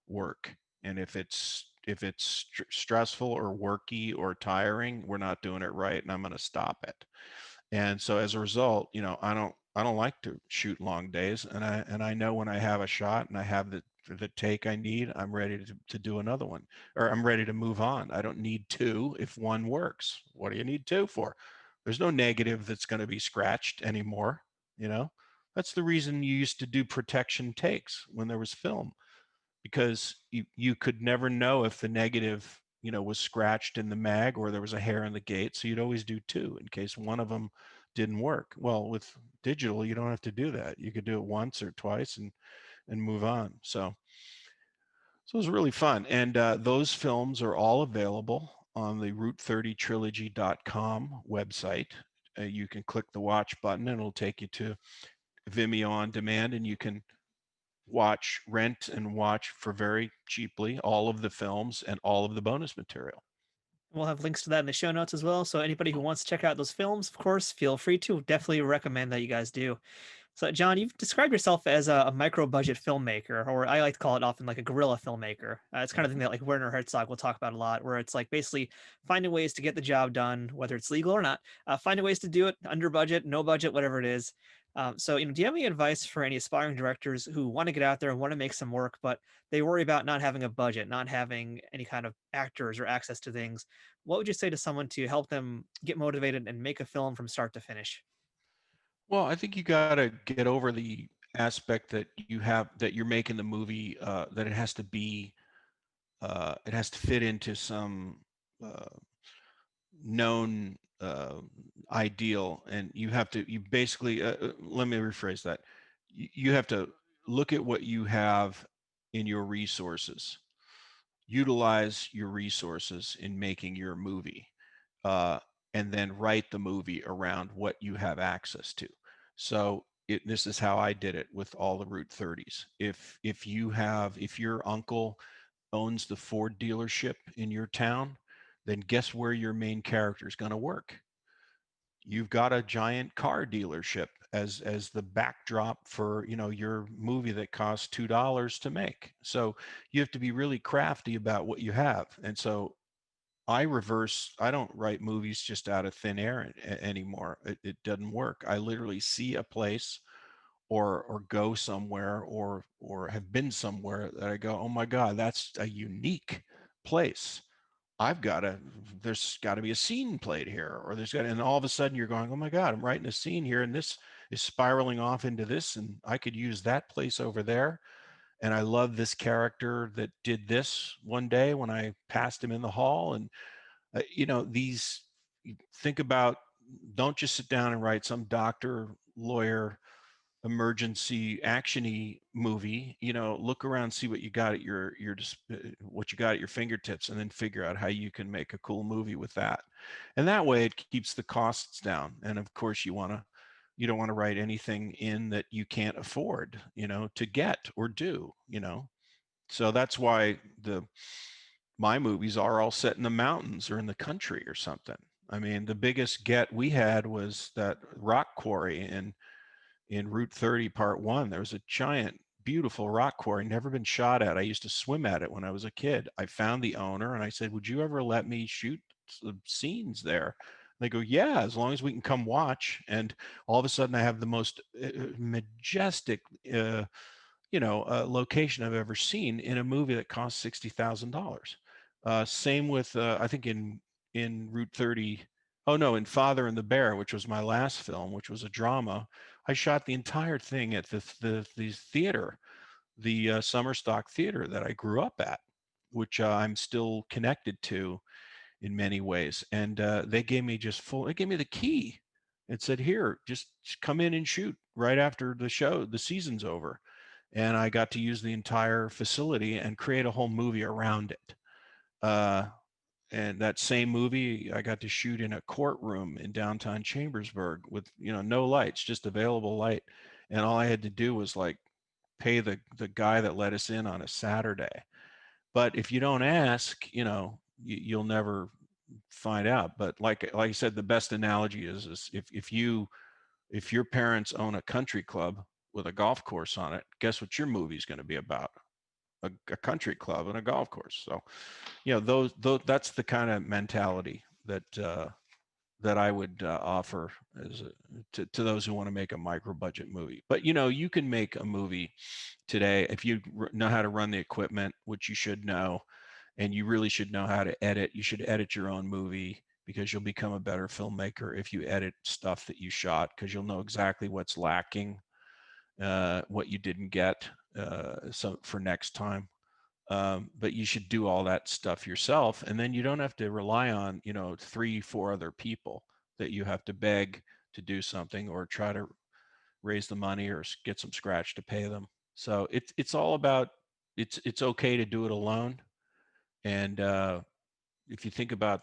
work. And if it's stressful or worky or tiring, we're not doing it right, and I'm going to stop it. And so as a result, I don't like to shoot long days, and I know when I have a shot and I have the take I need, I'm ready to do another one, or I'm ready to move on. I don't need two if one works. What do you need two for? There's no negative that's going to be scratched anymore, you know? That's the reason you used to do protection takes when there was film, because you could never know if the negative was scratched in the mag or there was a hair in the gate, so you'd always do two in case one of them didn't work. Well, with digital, you don't have to do that. You could do it once or twice and move on. So it was really fun, and those films are all available on the route30trilogy.com website. You can click the watch button and it'll take you to Vimeo on demand, and you can rent and watch for very cheaply all of the films and all of the bonus material.
We'll have links to that in the show notes as well. So anybody who wants to check out those films, of course, feel free to. Definitely recommend that you guys do. So, John, you've described yourself as a micro budget filmmaker, or I like to call it often like a guerrilla filmmaker. It's kind of thing that like Werner Herzog will talk about a lot, where it's like basically finding ways to get the job done, whether it's legal or not, finding ways to do it under budget, no budget, whatever it is. So, do you have any advice for any aspiring directors who want to get out there and want to make some work, but they worry about not having a budget, not having any kind of actors or access to things? What would you say to someone to help them get motivated and make a film from start to finish?
Well, I think you got to get over the aspect that you're making the movie, that it has to fit into some uh, known ideal, and you basically, let me rephrase that. You have to look at what you have in your resources, utilize your resources in making your movie, uh, and then write the movie around what you have access to. So this is how I did it with all the Route 30s. If your uncle owns the Ford dealership in your town, then guess where your main character is going to work? You've got a giant car dealership as the backdrop for your movie that costs $2 to make. So you have to be really crafty about what you have. And so I don't write movies just out of thin air anymore. It doesn't work. I literally see a place or go somewhere or have been somewhere that I go, oh my God, that's a unique place. I've got to, there's got to be a scene played here, or and all of a sudden you're going, oh my God, I'm writing a scene here, and this is spiraling off into this, and I could use that place over there. And I love this character that did this one day when I passed him in the hall. And these, think about, don't just sit down and write some doctor, lawyer, emergency actiony movie. Look around, see what you got at what you got at your fingertips, and then figure out how you can make a cool movie with that. And that way it keeps the costs down. And of course you don't want to write anything in that you can't afford to get or do. So that's why my movies are all set in the mountains or in the country or something. I mean, the biggest get we had was that rock quarry in Route 30 Part 1. There was a giant, beautiful rock quarry, never been shot at. I used to swim at it when I was a kid. I found the owner and I said, would you ever let me shoot scenes there. They go, yeah, as long as we can come watch. And all of a sudden, I have the most majestic, location I've ever seen in a movie that cost $60,000. Same with, I think in Route 30. Oh no, in Father and the Bear, which was my last film, which was a drama. I shot the entire thing at the theater, the Summer Stock Theater that I grew up at, which I'm still connected to in many ways. And they gave me they gave me the key. It said, here, just come in and shoot right after the season's over. And I got to use the entire facility and create a whole movie around it. Uh, and that same movie, I got to shoot in a courtroom in downtown Chambersburg with, no lights, just available light. And all I had to do was like pay the guy that let us in on a Saturday. But if you don't ask, you'll never find out. But like I said, the best analogy is if your parents own a country club with a golf course on it, guess what your movie's going to be about? A country club and a golf course. So, those that's the kind of mentality that I would offer to those who want to make a micro budget movie. But you can make a movie today if you know how to run the equipment, which you should know, and you really should know how to edit. You should edit your own movie because you'll become a better filmmaker if you edit stuff that you shot, because you'll know exactly what's lacking, what you didn't get, so for next time. But you should do all that stuff yourself, and then you don't have to rely on 3, 4 other people that you have to beg to do something or try to raise the money or get some scratch to pay them. So it's all about it's okay to do it alone. And if you think about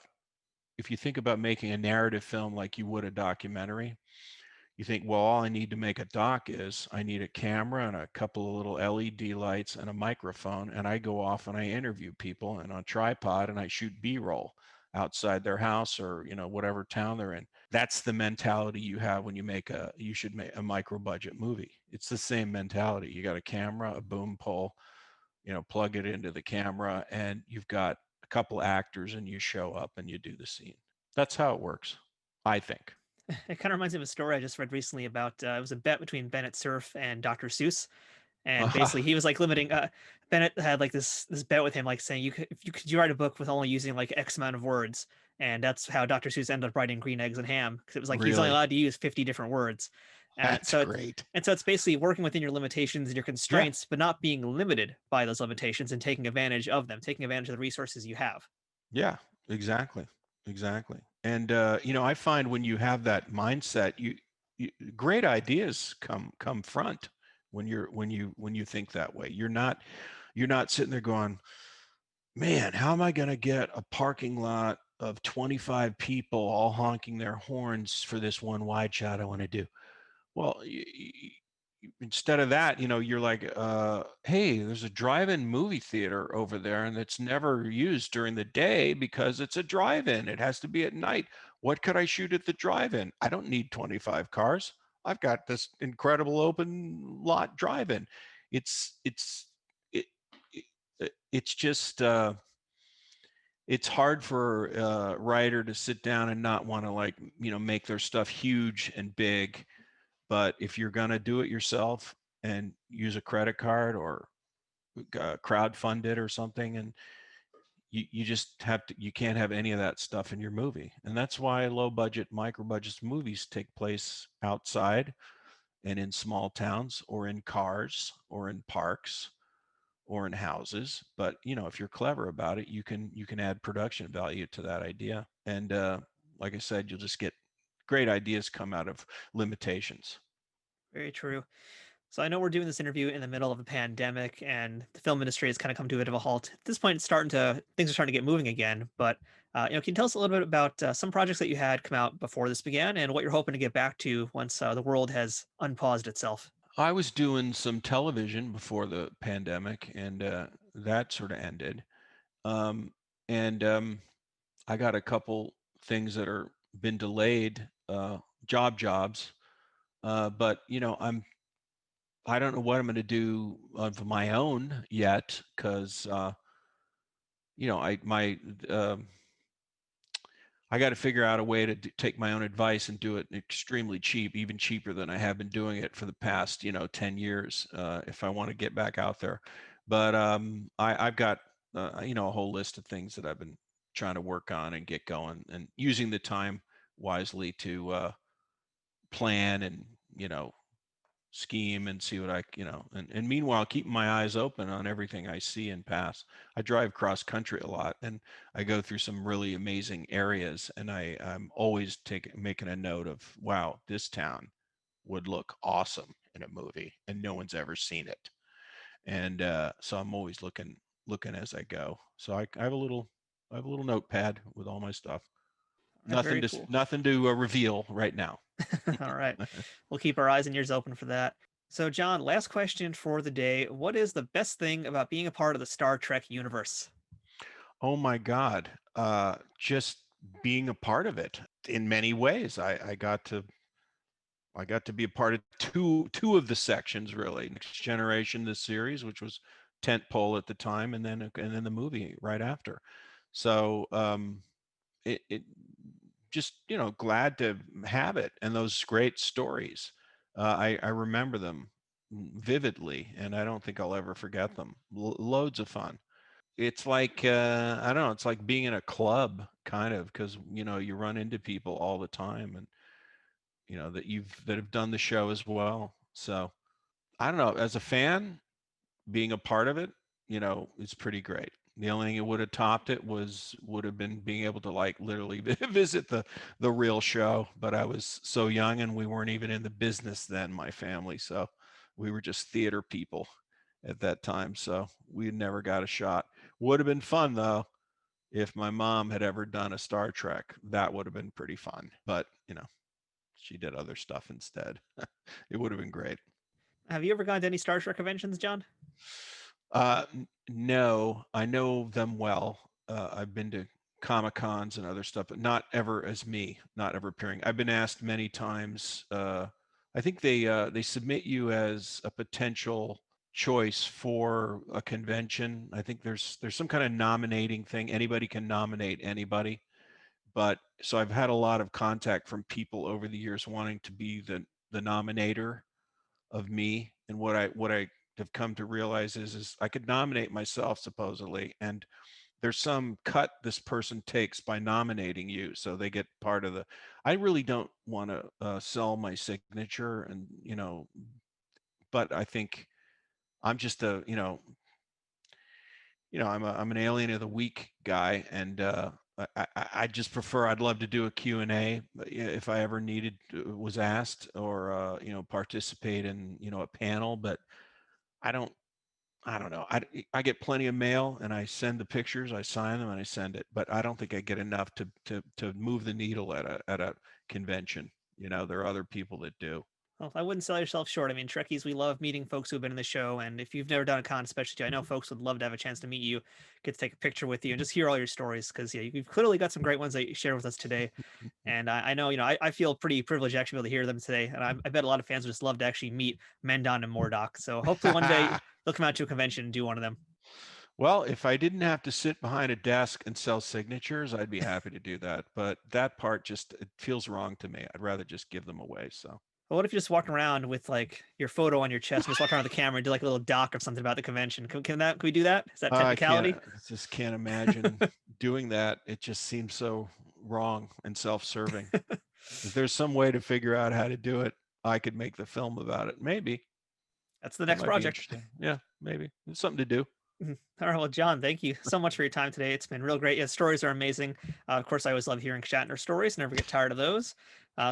making a narrative film like you would a documentary, you think, well, all I need to make a doc is I need a camera and a couple of little LED lights and a microphone, and I go off and I interview people and on a tripod and I shoot B-roll outside their house or whatever town they're in. That's the mentality you have when you should make a micro budget movie. It's the same mentality. You got a camera, a boom pole, plug it into the camera, and you've got a couple actors and you show up and you do the scene. That's how it works, I think.
It kind of reminds me of a story I just read recently about it was a bet between Bennett Cerf and Dr. Seuss. And basically, he was like limiting. Bennett had like this bet with him, like saying could you write a book with only using like X amount of words, and that's how Dr. Seuss ended up writing Green Eggs and Ham, because it was like he's only
Really?
allowed to use 50 different words.
That's
So
great.
it's basically working within your limitations and your
Yeah.
constraints, but not being limited by those limitations and taking advantage of them, taking advantage of the resources you have.
Yeah, exactly. Exactly. And I find when you have that mindset, great ideas come front when you think that way. You're not sitting there going, man, how am I going to get a parking lot of 25 people all honking their horns for this one wide shot I want to do? Well, instead of that, you're like, hey, there's a drive-in movie theater over there, and it's never used during the day because it's a drive-in. It has to be at night. What could I shoot at the drive-in? I don't need 25 cars. I've got this incredible open lot drive-in. It, it's just it's hard for a writer to sit down and not want to make their stuff huge and big. But if you're going to do it yourself and use a credit card or crowdfund it or something, and you just you can't have any of that stuff in your movie. And that's why low budget, micro budget movies take place outside and in small towns or in cars or in parks or in houses. But if you're clever about it, you can add production value to that idea. And like I said, you'll just get great ideas come out of limitations.
Very true. So I know we're doing this interview in the middle of a pandemic, and the film industry has kind of come to a bit of a halt. At this point, things are starting to get moving again. But can you tell us a little bit about some projects that you had come out before this began, and what you're hoping to get back to once the world has unpaused itself?
I was doing some television before the pandemic, and that sort of ended. And I got a couple things that are been delayed, jobs. But I don't know what I'm going to do of my own yet, because I my I got to figure out a way to take my own advice and do it extremely cheap, even cheaper than I have been doing it for the past, 10 years, if I want to get back out there. But I've got, a whole list of things that I've been trying to work on and get going, and using the time wisely to plan and, scheme and see what and meanwhile, keeping my eyes open on everything I see and pass. I drive cross country a lot, and I go through some really amazing areas, and I'm always making a note of, wow, this town would look awesome in a movie, and no one's ever seen it. And so I'm always looking as I go. So I have a little notepad with all my stuff.
Very cool.
Nothing to reveal right now.
All right. We'll keep our eyes and ears open for that. So, John, last question for the day. What is the best thing about being a part of the Star Trek universe?
Oh my God. Just being a part of it in many ways. I got to be a part of two of the sections, really. Next Generation, this series, which was tentpole at the time, and then the movie right after. So it just, glad to have it, and those great stories. I remember them vividly, and I don't think I'll ever forget them. Loads of fun. It's like I don't know. It's like being in a club, kind of, because you run into people all the time, and that have done the show as well. So I don't know. As a fan, being a part of it, is pretty great. The only thing that would have topped it would have been being able to, like, literally visit the real show. But I was so young, and we weren't even in the business then, my family. So we were just theater people at that time. So we never got a shot. Would have been fun though if my mom had ever done a Star Trek. That would have been pretty fun. But she did other stuff instead. It would have been great.
Have you ever gone to any Star Trek conventions, John?
No, I know them well. I've been to Comic Cons and other stuff, but not ever as me, not ever appearing. I've been asked many times. I think they submit you as a potential choice for a convention. I think there's some kind of nominating thing. Anybody can nominate anybody. But so I've had a lot of contact from people over the years wanting to be the nominator of me. And what I have come to realize is I could nominate myself, supposedly, and there's some cut this person takes by nominating you, so they get part of the. I really don't want to sell my signature, and but I think I'm just I'm an alien of the week guy, and I just prefer. I'd love to do a Q&A if I ever was asked, or participate in a panel. But I don't know. I get plenty of mail, and I send the pictures, I sign them, and I send it. But I don't think I get enough to move the needle at a convention. There are other people that do.
Well, I wouldn't sell yourself short. I mean, Trekkies, we love meeting folks who've been in the show, and if you've never done a con, especially, I know folks would love to have a chance to meet you, get to take a picture with you, and just hear all your stories, because yeah, you've clearly got some great ones that you share with us today. And I know, I feel pretty privileged to actually be able to hear them today, and I bet a lot of fans would just love to actually meet Mendon and Mordock. So hopefully one day they'll come out to a convention and do one of them.
Well, if I didn't have to sit behind a desk and sell signatures, I'd be happy to do that. But that part it feels wrong to me. I'd rather just give them away. So.
Well, what if you just walk around with like your photo on your chest and just walk around with the camera and do like a little doc of something about the convention? Can we do that? Is that technicality?
I just can't imagine doing that. It just seems so wrong and self-serving. If there's some way to figure out how to do it, I could make the film about it. Maybe.
That's the next project.
Yeah, maybe. It's something to do.
All right, well, John, thank you so much for your time today. It's been real great. Yeah, stories are amazing. Of course, I always love hearing Shatner stories. Never get tired of those.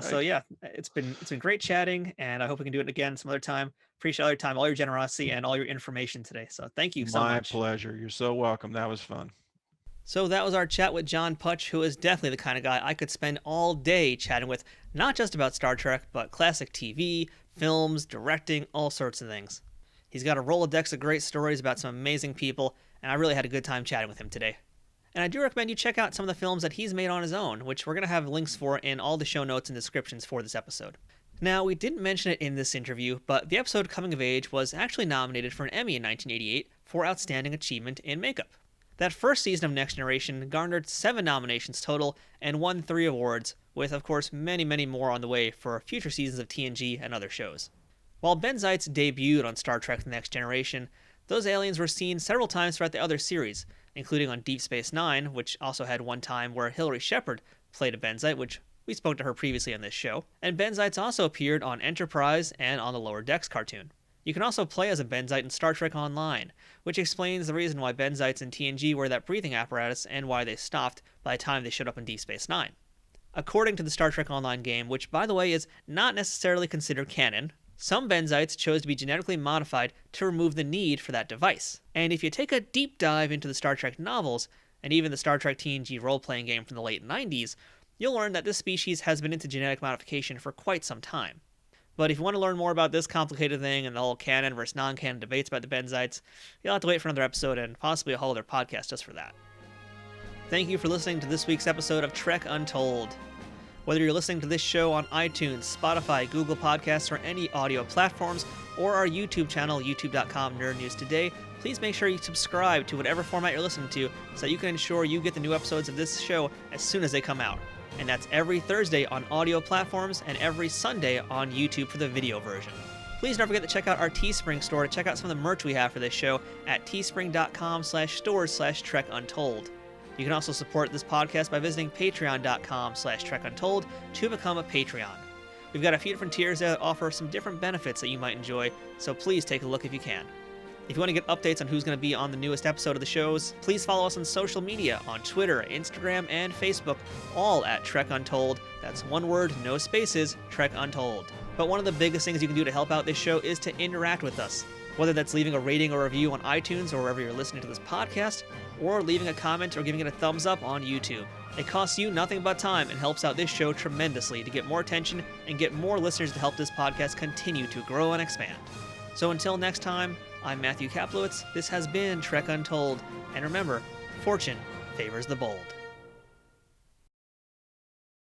So yeah, it's been great chatting, and I hope we can do it again some other time. Appreciate all your time, all your generosity, and all your information today. So thank you so much.
My pleasure. You're so welcome. That was fun.
So that was our chat with John Putch, who is definitely the kind of guy I could spend all day chatting with, not just about Star Trek, but classic TV, films, directing, all sorts of things. He's got a Rolodex of great stories about some amazing people, and I really had a good time chatting with him today. And I do recommend you check out some of the films that he's made on his own, which we're going to have links for in all the show notes and descriptions for this episode. Now, we didn't mention it in this interview, but the episode Coming of Age was actually nominated for an Emmy in 1988 for Outstanding Achievement in Makeup. That first season of Next Generation garnered 7 nominations total and won 3 awards, with of course many more on the way for future seasons of TNG and other shows. While Benzites debuted on Star Trek The Next Generation, those aliens were seen several times throughout the other series, including on Deep Space Nine, which also had one time where Hilary Shepard played a Benzite, which we spoke to her previously on this show, and Benzites also appeared on Enterprise and on the Lower Decks cartoon. You can also play as a Benzite in Star Trek Online, which explains the reason why Benzites in TNG wear that breathing apparatus and why they stopped by the time they showed up in Deep Space Nine. According to the Star Trek Online game, which by the way is not necessarily considered canon, some Benzites chose to be genetically modified to remove the need for that device. And if you take a deep dive into the Star Trek novels, and even the Star Trek TNG role-playing game from the late 90s, you'll learn that this species has been into genetic modification for quite some time. But if you want to learn more about this complicated thing and the whole canon versus non-canon debates about the Benzites, you'll have to wait for another episode and possibly a whole other podcast just for that. Thank you for listening to this week's episode of Trek Untold. Whether you're listening to this show on iTunes, Spotify, Google Podcasts, or any audio platforms, or our YouTube channel, youtube.com/nerdnewstoday, please make sure you subscribe to whatever format you're listening to so that you can ensure you get the new episodes of this show as soon as they come out. And that's every Thursday on audio platforms and every Sunday on YouTube for the video version. Please don't forget to check out our Teespring store to check out some of the merch we have for this show at teespring.com/stores/trekuntold. You can also support this podcast by visiting patreon.com/trekuntold to become a Patreon. We've got a few different tiers that offer some different benefits that you might enjoy, so please take a look if you can. If you want to get updates on who's going to be on the newest episode of the shows, please follow us on social media on Twitter, Instagram, and Facebook, all at Trek Untold. That's one word, no spaces, Trek Untold. But one of the biggest things you can do to help out this show is to interact with us. Whether that's leaving a rating or review on iTunes or wherever you're listening to this podcast, or leaving a comment or giving it a thumbs up on YouTube. It costs you nothing but time and helps out this show tremendously to get more attention and get more listeners to help this podcast continue to grow and expand. So until next time, I'm Matthew Kaplowitz. This has been Trek Untold. And remember, fortune favors the bold.